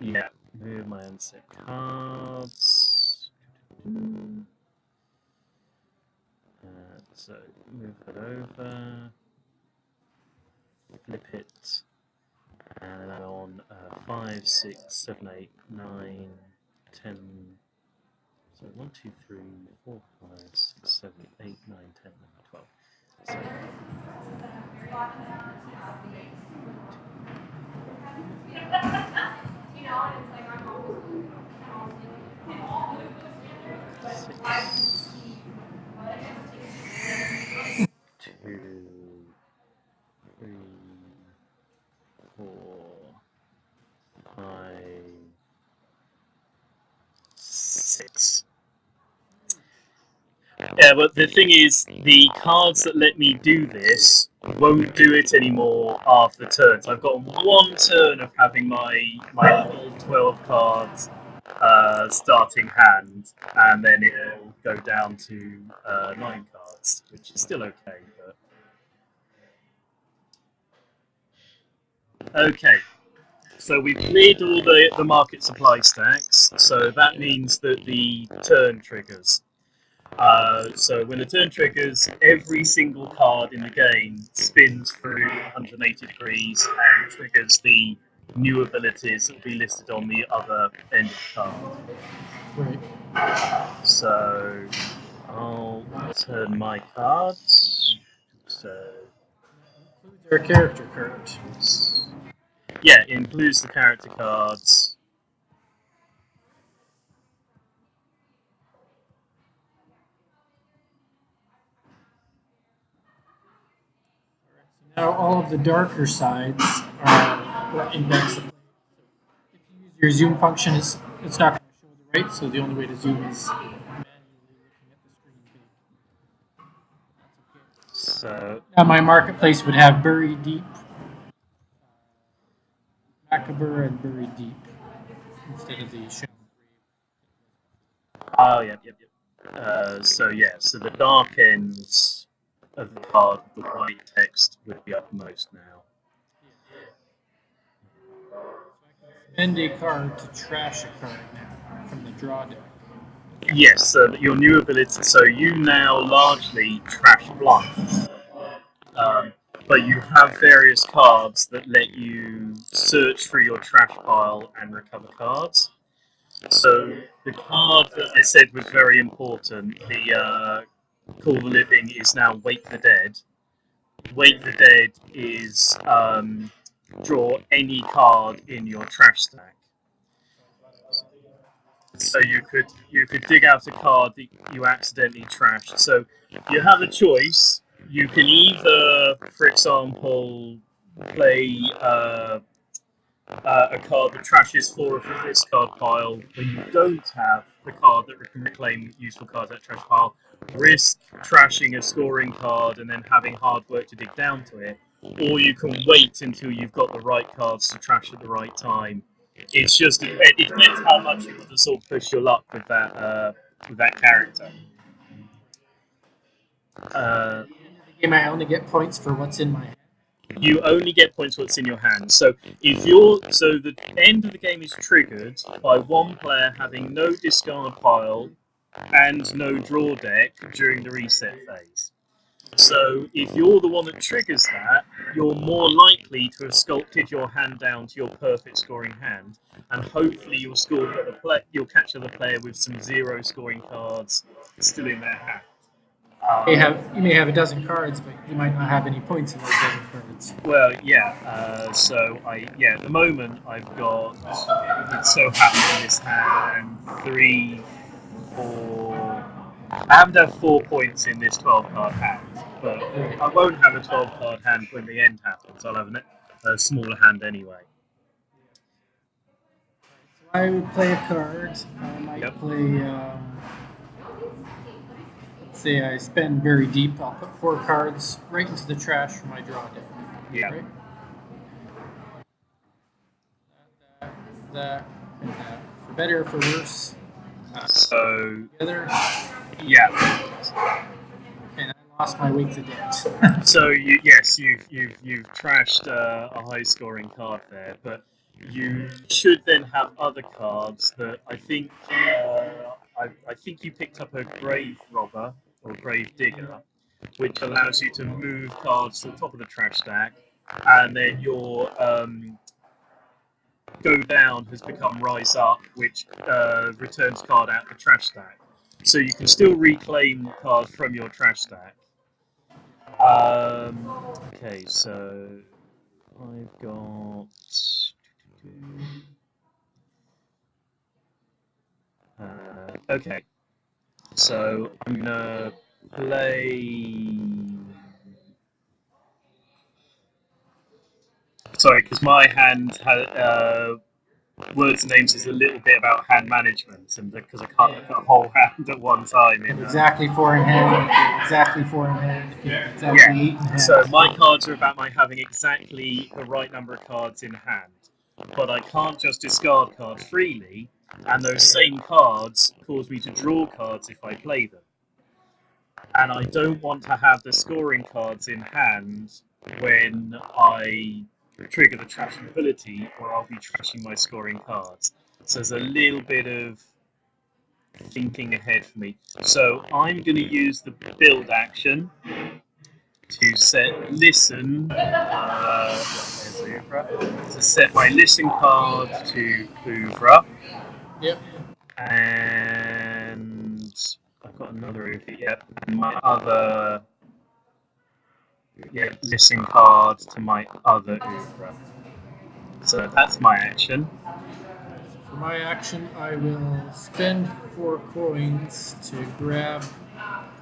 yeah, move my unset cards. So move that over, flip it, and add on 5, 6, 7, 8, 9, 10. So 1, 2, 3, 4, 5, 6, 7, 8, 9, 10, 12. So yeah, but the thing is, the cards that let me do this won't do it anymore after turns. I've got 1 turn of having my full 12 cards starting hand, and then it'll go down to 9 cards, which is still okay. But okay. So we've cleared all the market supply stacks, so that means that the turn triggers. So when the turn triggers, every single card in the game spins through 180 degrees and triggers the new abilities that will be listed on the other end of the card. Right. So I'll turn my cards. So Includes our character cards. yeah, it includes the character cards. Now all of the darker sides are what index the play. If you use your zoom function, it's not going to show the right, so the only way to zoom is manually looking at the screen big. That's okay. So Now my marketplace would have Buried Deep, Macabre, and Buried Deep instead of the show. oh yep. So yeah, so the dark ends of the card, the white text would be uppermost now. Spend a card to trash a card now from the draw deck. Yes, so your new ability. So you now largely trash blind. but you have various cards that let you search through your trash pile and recover cards. So the card that I said was very important, the Call the Living, is now Wake the Dead. Wake the Dead is draw any card in your trash stack. So you could dig out a card that you accidentally trashed. So you have a choice. You can either, for example, play a card that trashes 4 of the discard pile when you don't have the card that can reclaim useful cards at trash pile. Risk trashing a scoring card and then having hard work to dig down to it, or you can wait until you've got the right cards to trash at the right time. It's just it depends how much you want to sort of push your luck with that character. Uh, At the end of the game, I only get points for what's in my hand. you only get points what's in your hand. So the end of the game is triggered by one player having no discard pile and no draw deck during the reset phase. So if you're the one that triggers that, you're more likely to have sculpted your hand down to your perfect scoring hand, and hopefully you'll catch the player with some 0 scoring cards still in their hand. You may have a dozen cards, but you might not have any points in those dozen cards. Well, yeah. At the moment I've got, it so happens in this hand, 3, 4. I haven't had 4 points in this 12-card hand, but I won't have a 12-card hand when the end happens. I'll have a smaller hand anyway. So I would play a card. I might play. Let's say I spend very deep. I'll put 4 cards right into the trash for my draw deck. Yeah. Right? That, and that. For better or for worse. So Together. yeah. And I lost my Wake the Dead. So you've trashed a high-scoring card there, but you should then have other cards that I think I think you picked up a Grave Robber or Grave Digger, which allows you to move cards to the top of the trash stack, and then your Go Down has become Rise Up, which returns card out the trash stack. So you can still reclaim cards from your trash stack. Okay, so I've got. Okay, so I'm gonna play. Sorry, because my hand had words and names is a little bit about hand management, and because I can't look at a whole hand at one time. Exactly 4 in hand. Exactly 4 in hand. Exactly 8 in hand. So my cards are about my having exactly the right number of cards in hand, but I can't just discard cards freely, and those same cards cause me to draw cards if I play them. And I don't want to have the scoring cards in hand when I trigger the trashing ability, or I'll be trashing my scoring cards. So there's a little bit of thinking ahead for me. So I'm going to use the build action to set listen. To set my listen card to Ouvra. Yep. And I've got another Ouvra. Yep. And my other listen card to my other Ouvra. So that's my action. For my action, I will spend 4 coins to grab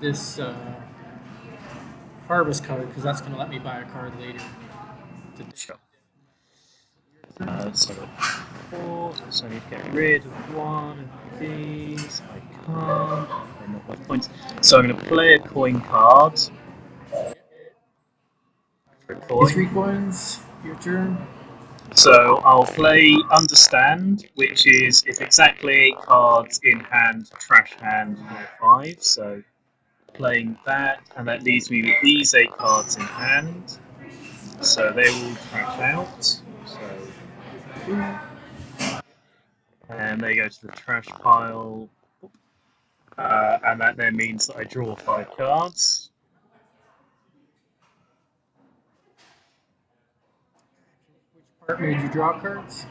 this harvest card because that's going to let me buy a card later. Sure. So 4, so I need to get rid of one of these. I can't. They're not worth points. So I'm going to play a coin card. For a coin. 3 coins. Your turn. So I'll play Understand, which is if exactly 8 cards in hand, trash hand, draw 5. So playing that, and that leaves me with these 8 cards in hand. So they will trash out. So, and they go to the trash pile. And that then means that I draw 5 cards. part made you draw cards?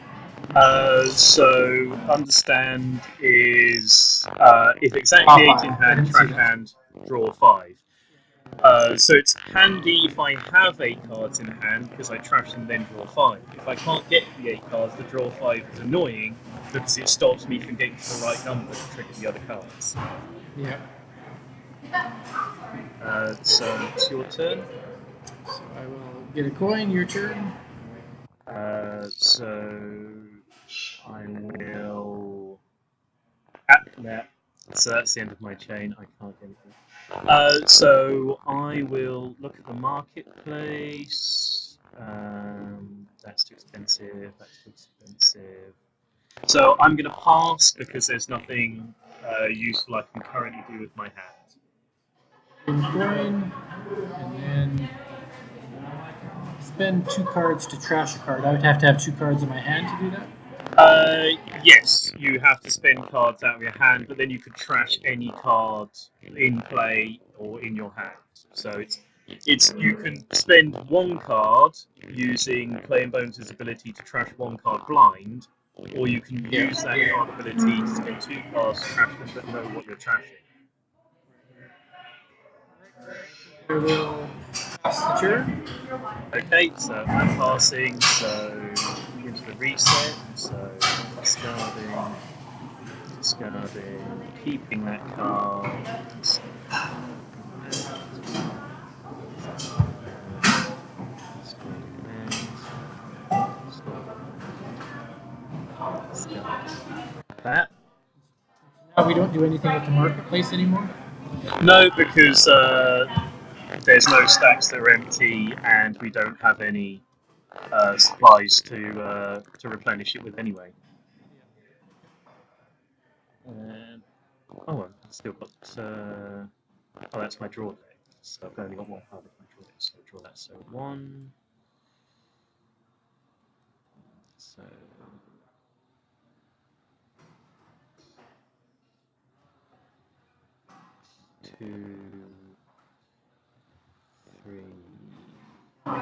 So understand is if exactly Draw 8 in five. I hand, didn't see trash that. hand, draw 5. So it's handy if I have 8 cards in hand because I trash them then draw 5. If I can't get to the 8 cards, the draw 5 is annoying because it stops me from getting to the right number to trigger the other cards. Yeah. So it's your turn. So I will get a coin. Your turn. So I will. Yeah. So that's the end of my chain. I can't get anything. So I will look at the marketplace. That's too expensive. That's too expensive. So I'm going to pass because there's nothing useful I can currently do with my hand. In coin, and then spend 2 cards to trash a card. I would have to have 2 cards in my hand to do that. Yes, you have to spend cards out of your hand, but then you could trash any card in play or in your hand. So it's you can spend 1 card using Play and Bones' ability to trash 1 card blind, or you can use that card ability to spend 2 cards to trash them but know what you're trashing. I will pass the turn. Okay, so I'm passing, so into the reset, so discarding, keeping that card. That? Now we don't do anything with the marketplace anymore. No, because there's no stacks that are empty, and we don't have any supplies to replenish it with anyway. Oh, I've still got. Oh, that's my draw deck. So I've only got 1 card of my draw deck. So draw that. So 1. So 2, 3, 5,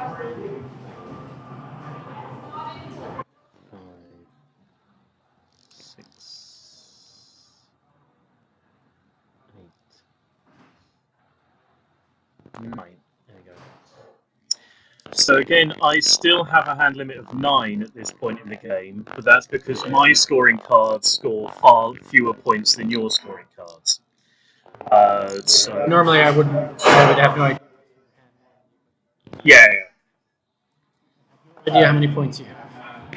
6, 8, 9. There we go. So again, I still have a hand limit of 9 at this point in the game, but that's because my scoring cards score far fewer points than your scoring cards. So Normally I would have no yeah, idea how many points you have.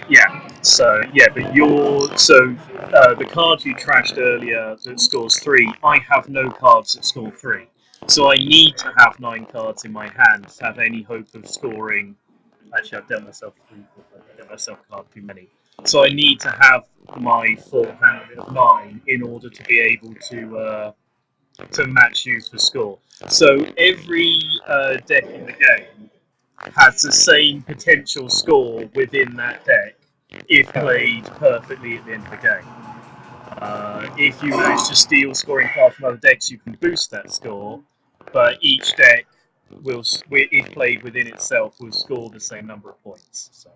yeah. So yeah, but the card you trashed earlier that scores 3, I have no cards that score 3. So I need to have 9 cards in my hand to have any hope of scoring. Actually, I've dealt myself 3, 4, 5. I dealt myself a card too many. So I need to have my full hand limit of 9 in order to be able to match you for score. So every deck in the game has the same potential score within that deck if played perfectly at the end of the game. If you manage to steal scoring cards from other decks, you can boost that score, but each deck will, if played within itself, will score the same number of points. So,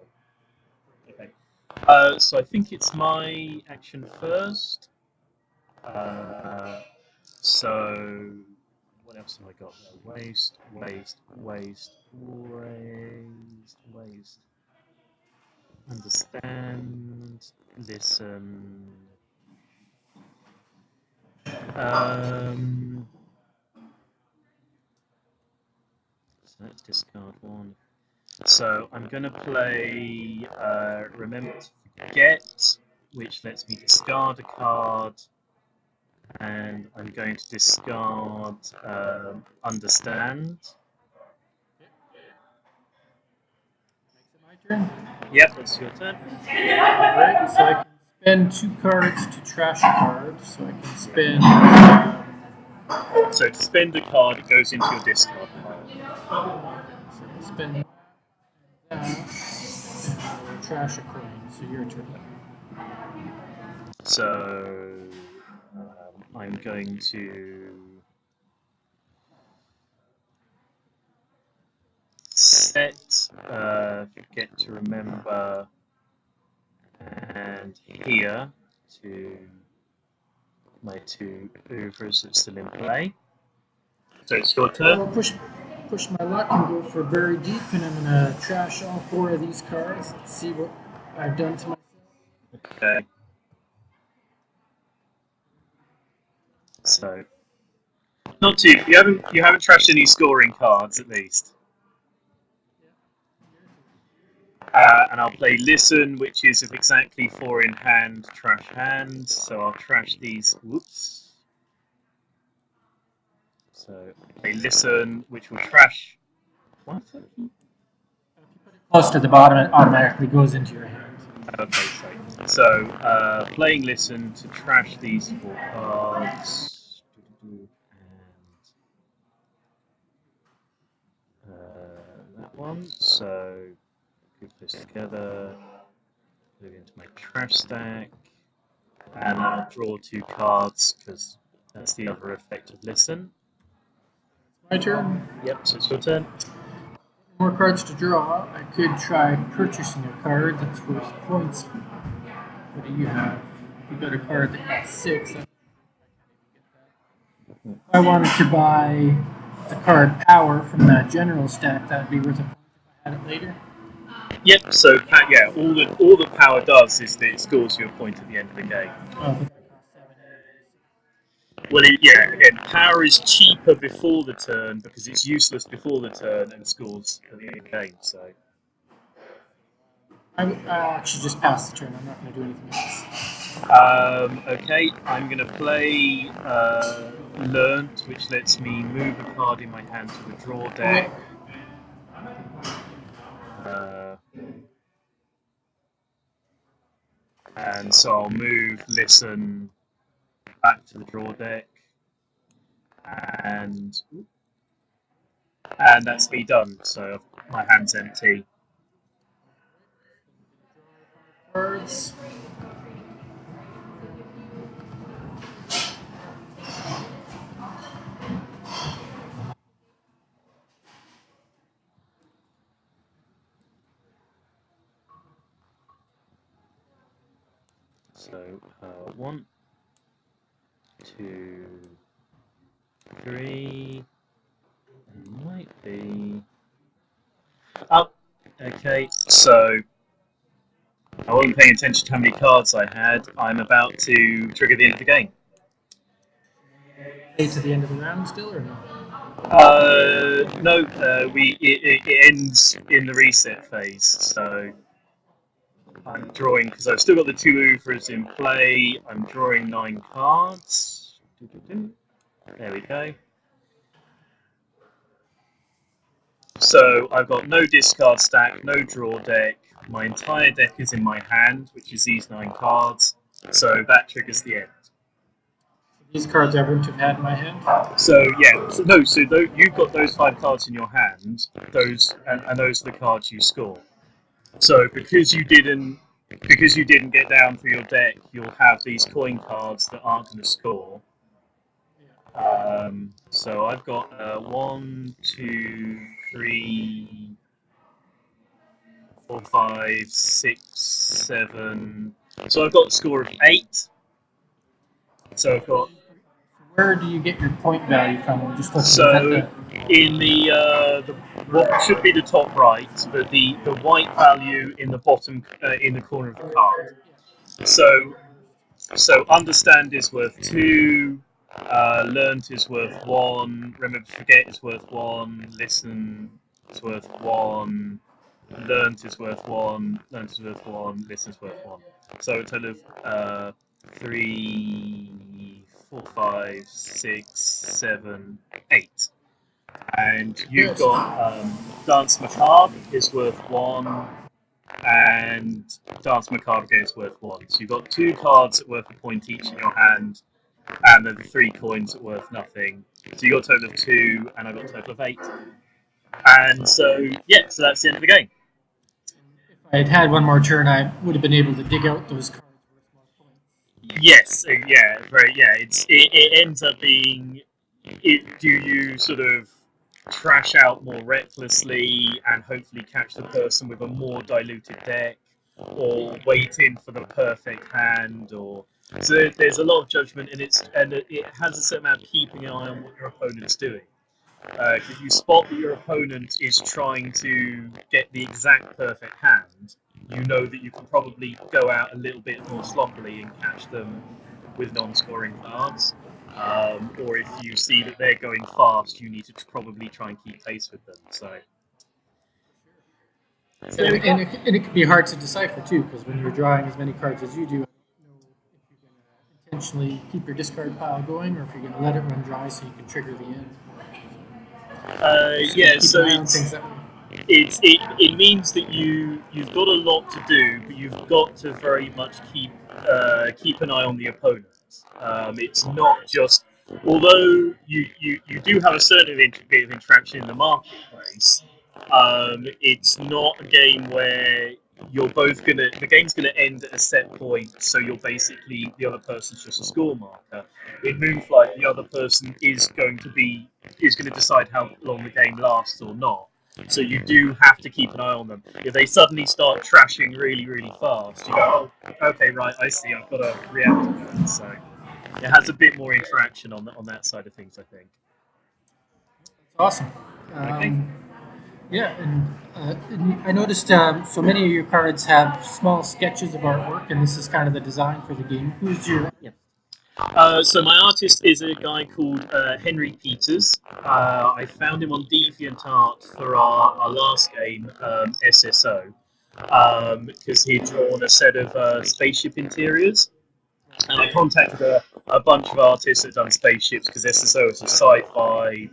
okay. So I think it's my action first. So what else have I got there? Waste. Understand, listen. So let's discard 1. So I'm going to play Remember to Forget, which lets me discard a card, and I'm going to discard Understand. My turn. Yep, that's your turn. Alright, so I can spend 2 cards to trash a card. So I can spend. So to spend a card, it goes into your discard pile. So I spend that, and I will trash a coin. So your turn. So I'm going to set forget to remember, and here to my 2 oeuvres that's still in play. So it's your turn. I'll push my luck and go for very deep, and I'm gonna trash all 4 of these cards. Let's see what I've done to myself. Okay. So, not too. You haven't trashed any scoring cards at least. And I'll play listen, which is of exactly 4 in hand, trash hand. So I'll trash these. Whoops. So I'll play listen, which will trash. What? Close to the bottom, it automatically goes into your hand. Okay, so playing listen to trash these 4 cards. And that one. So group this together. Move into my trash stack. And I'll draw 2 cards because that's the other effect of listen. My turn. Yep, so it's your turn. More cards to draw. I could try purchasing a card that's worth points. What do you have? You got a card that costs 6. If I wanted to buy the card Power from that general stack, that'd be worth a point if I had it later. Yep, so yeah, all the power does is that it scores you a point at the end of the game. Oh, but that costs 7. Well, yeah, again, power is cheaper before the turn because it's useless before the turn and scores at the end of the game, so. I'll actually just pass the turn. I'm not going to do anything else. Okay, I'm going to play Learnt, which lets me move a card in my hand to the draw deck. And so I'll move Listen back to the draw deck. And that's me done, so my hand's empty. Cards. So 1, 2, 3. It might be. Oh, okay. So I wasn't paying attention to how many cards I had. I'm about to trigger the end of the game. Stay to the end of the round still, or no? No. It ends in the reset phase. So I'm drawing because I've still got the 2 oeuvres in play. I'm drawing 9 cards. There we go. So I've got no discard stack, no draw deck. My entire deck is in my hand, which is these 9 cards. So that triggers the end. These cards I wouldn't have had in my hand. So yeah, so you've got those 5 cards in your hand. Those and those are the cards you score. So because you didn't get down for your deck, you'll have these coin cards that aren't going to score. So I've got 1, 2, 3, 4, 5, 6, 7. So I've got a score of 8. So I've got. Where do you get your point value from? Just in the what should be the top right, but the white value in the bottom in the corner of the card. So understand is worth 2. Learnt is worth 1. Remember, forget is worth 1. Listen is worth 1. Learnt is worth 1. Learnt is worth 1. Listen is worth 1. So a total of 3, 4, 5, 6, 7, 8. And you've got Dance Macabre is worth 1. And Dance Macabre again is worth 1. So you've got 2 cards that worth a point each in your hand. And then the 3 coins that worth nothing. So you got a total of 2, and I got a total of 8. And so, yeah, so that's the end of the game. If I had had one more turn, I would have been able to dig out those cards worth more points. Yes, yeah, very, yeah. It ends up being, do you sort of trash out more recklessly and hopefully catch the person with a more diluted deck, or wait in for the perfect hand, or so there's a lot of judgment, and it has a certain amount of keeping an eye on what your opponent's doing. If you spot that your opponent is trying to get the exact perfect hand, you know that you can probably go out a little bit more sloppily and catch them with non-scoring cards. Or if you see that they're going fast, you need to probably try and keep pace with them. So there we go. And it can be hard to decipher too, because when you're drawing as many cards as you do, I don't know if you're going to intentionally keep your discard pile going, or if you're going to let it run dry so you can trigger the end. Yeah, Keep so an eye on things that way. it means that you've got a lot to do, but you've got to very much keep an eye on the opponent. It's not just, although you do have a certain bit of interaction in the marketplace. It's not a game where you're both gonna the game's gonna end at a set point, so you're basically the other person's just a score marker. In Moonflight, the other person is going to decide how long the game lasts or not. So you do have to keep an eye on them. If they suddenly start trashing really, really fast, you go, oh, okay, right, I see, I've got to react to that. So it has a bit more interaction on that side of things, I think. Awesome. Okay. Yeah, and I noticed so many of your cards have small sketches of artwork, and this is kind of the design for the game. Who's your Yeah. So my artist is a guy called Henry Peters. I found him on DeviantArt for our last game, SSO, because he'd drawn a set of spaceship interiors. And I contacted a bunch of artists that had done spaceships, because SSO is a sci-fi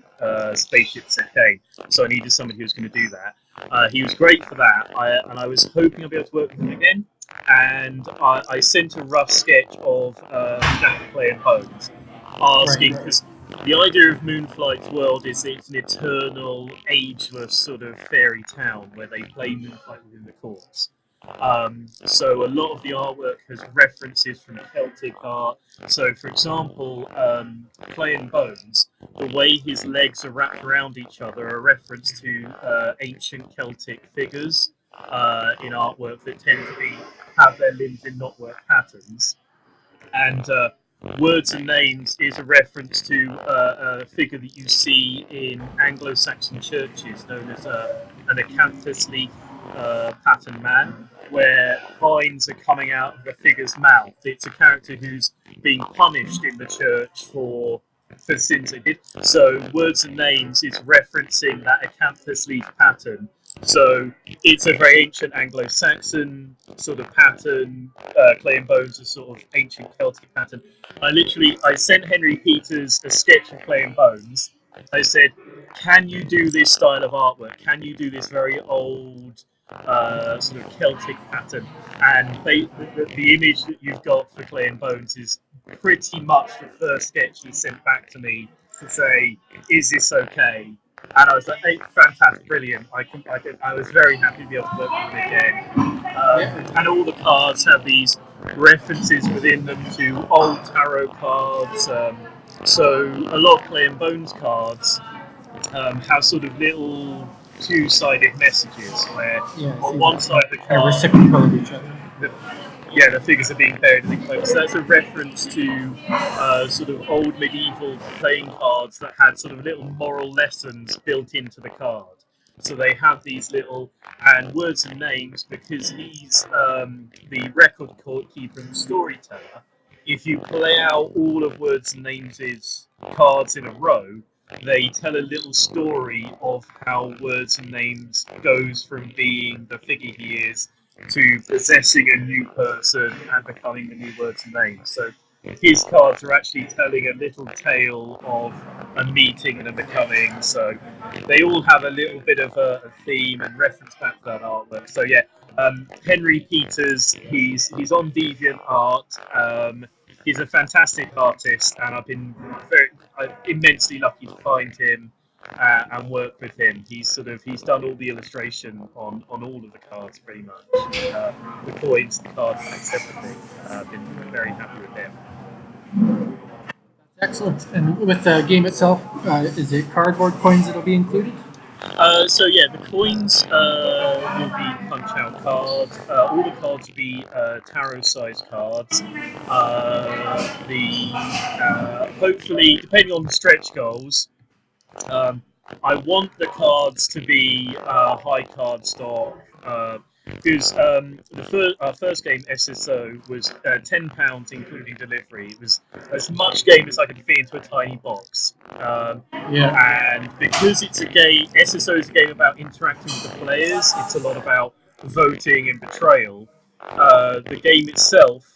spaceship set game, so I needed somebody who was going to do that. He was great for that, and I was hoping I'd be able to work with him again. And I sent a rough sketch of Jack Clay and Bones, asking, because the idea of Moonflight's world is it's an eternal, ageless sort of fairy town where they play Moonflight within the courts. So a lot of the artwork has references from Celtic art. So, for example, Clay and Bones, the way his legs are wrapped around each other are a reference to ancient Celtic figures in artwork that tend to have their limbs in knotwork patterns. And Words and Names is a reference to a figure that you see in Anglo-Saxon churches known as an acanthus leaf pattern man, where vines are coming out of the figure's mouth. It's a character who's being punished in the church for sins they did. So Words and Names is referencing that acanthus leaf pattern. So it's a very ancient Anglo-Saxon sort of pattern. Clay and Bones is sort of ancient Celtic pattern. I sent Henry Peters a sketch of Clay and Bones. I said, "Can you do this style of artwork? Can you do this very old sort of Celtic pattern?" And the image that you've got for Clay and Bones is pretty much the first sketch he sent back to me to say, "Is this okay?" And I was like, "Hey, fantastic, brilliant!" I was very happy to be able to work with him again. And all the cards have these references within them to old tarot cards. So a lot of Clay and Bones cards have sort of little two-sided messages where on one side of the are card, reciprocal of each other. the figures are being buried in the cloak. So that's a reference to sort of old medieval playing cards that had sort of little moral lessons built into the card. So they have these little, and Words and Names, because he's the record keeper and storyteller. If you play out all of Words and Names' cards in a row, they tell a little story of how Words and Names goes from being the figure he is to possessing a new person and becoming the new Words and Names. So his cards are actually telling a little tale of a meeting and a becoming. So they all have a little bit of a theme and reference back to that artwork. So yeah, Henry Peters, he's on DeviantArt. He's a fantastic artist, and I've been immensely lucky to find him and work with him. He's done all the illustration on all of the cards pretty much. The coins, the card backs, everything. I've been very happy with him. Excellent. And with the game itself, is it cardboard coins that'll be included? So yeah, the coins will be punch out cards. All the cards will be tarot-sized cards. The Hopefully, depending on the stretch goals, um, I want the cards to be high card stock. Because our first game, SSO, was £10 including delivery. It was as much game as I could fit into a tiny box. Yeah. And because it's a game, SSO is a game about interacting with the players. It's a lot about voting and betrayal. The game itself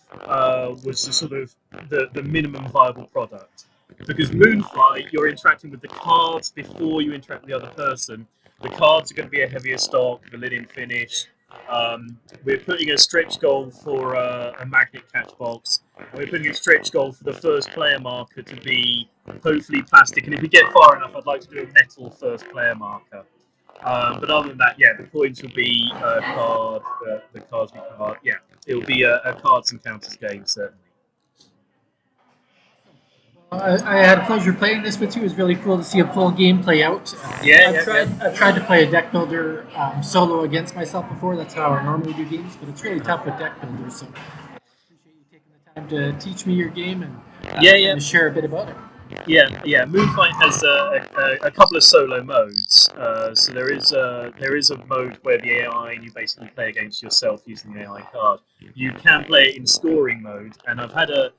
was the sort of the minimum viable product. Because Moonflight, you're interacting with the cards before you interact with the other person. The cards are going to be a heavier stock, the linen finish. We're putting a stretch goal for a magnet catch box. We're putting a stretch goal for the first player marker to be hopefully plastic. And if we get far enough, I'd like to do a metal first player marker. But other than that, yeah, the points will be card. The cards will be card. Yeah, it'll be a cards and counters game certainly. I had a pleasure playing this with you. It was really cool to see a full game play out. Yeah, yeah, yeah. I've tried to play a deck builder solo against myself before. That's how I normally do games, but it's really tough with deck builders. So I appreciate you taking the time to teach me your game and, Yeah, yeah. and to share a bit about it. Yeah, yeah. Moonfight has a couple of solo modes. So there is a mode where the AI and you basically play against yourself using the AI card. You can play it in scoring mode, and I've had a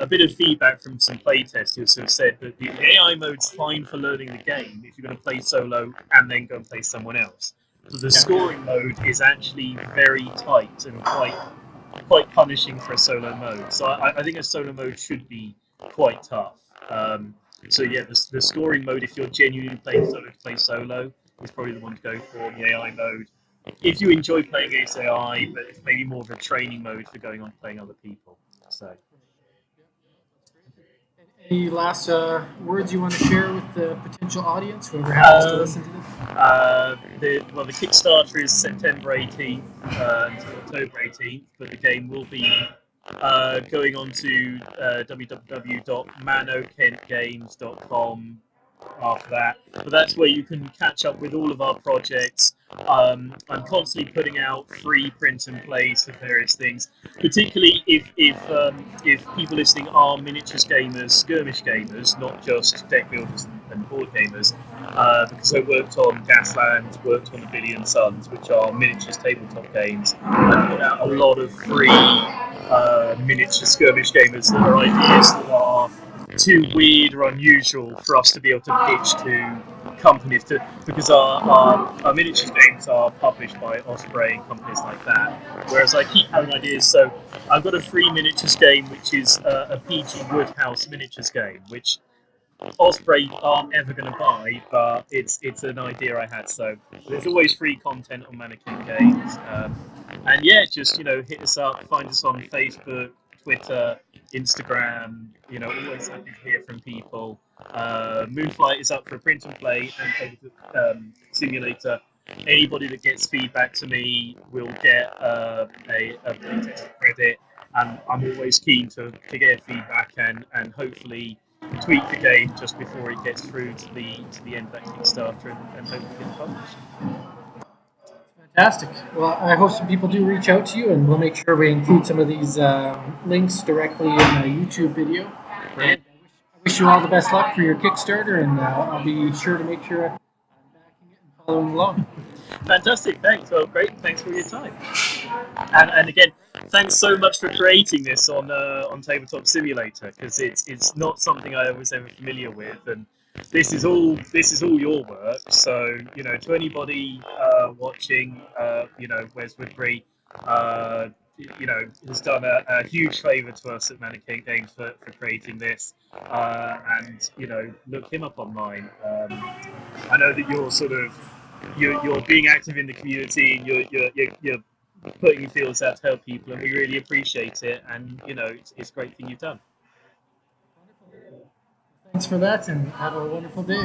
bit of feedback from some playtesters who have said that the AI mode's fine for learning the game if you're going to play solo and then go and play someone else. But the scoring mode is actually very tight and quite punishing for a solo mode. So I think a solo mode should be quite tough. So yeah, the scoring mode, if you're genuinely playing solo to play solo, is probably the one to go for. The AI mode, if you enjoy playing against AI, but it's maybe more of a training mode for going on playing other people. So Any last words you want to share with the potential audience, whoever happens to listen to this? the Kickstarter is September 18th until October 18th, but the game will be going on to www.manokentgames.com after that. But that's where you can catch up with all of our projects. I'm constantly putting out free print and plays for various things, particularly if people listening are miniatures gamers, skirmish gamers, not just deck builders and board gamers. Because I worked on Gasland, worked on A Billion Suns, which are miniatures tabletop games. I put out a lot of free miniature skirmish gamers that are ideas that are too weird or unusual for us to be able to pitch to companies because our miniatures games are published by Osprey and companies like that. Whereas I keep having ideas, so I've got a free miniatures game which is a PG Woodhouse miniatures game, which Osprey aren't ever going to buy, but it's an idea I had. So there's always free content on ManOKent Games, and yeah, just hit us up, find us on Facebook, Twitter, Instagram. Always happy to hear from people. Moonflight is up for a print and play and simulator. Anybody that gets feedback to me will get a playtest credit, and I'm always keen to get feedback and hopefully tweak the game just before it gets through to the end of that Kickstarter and hopefully gets published. Fantastic. Well, I hope some people do reach out to you, and we'll make sure we include some of these links directly in the YouTube video. Brilliant. I wish you all the best luck for your Kickstarter, and I'll be sure to make sure I'm backing it and following along. Fantastic, thanks. Well, great. Thanks for your time. And again, thanks so much for creating this on Tabletop Simulator, because it's not something I was ever familiar with, and this is all your work. So to anybody watching, Wes Woodbury, has done a huge favour to us at ManOKent Games for creating this, and look him up online. I know that you're being active in the community, and you're putting your feelers out to help people, and we really appreciate it. And it's a great thing you've done. Thanks for that, and have a wonderful day.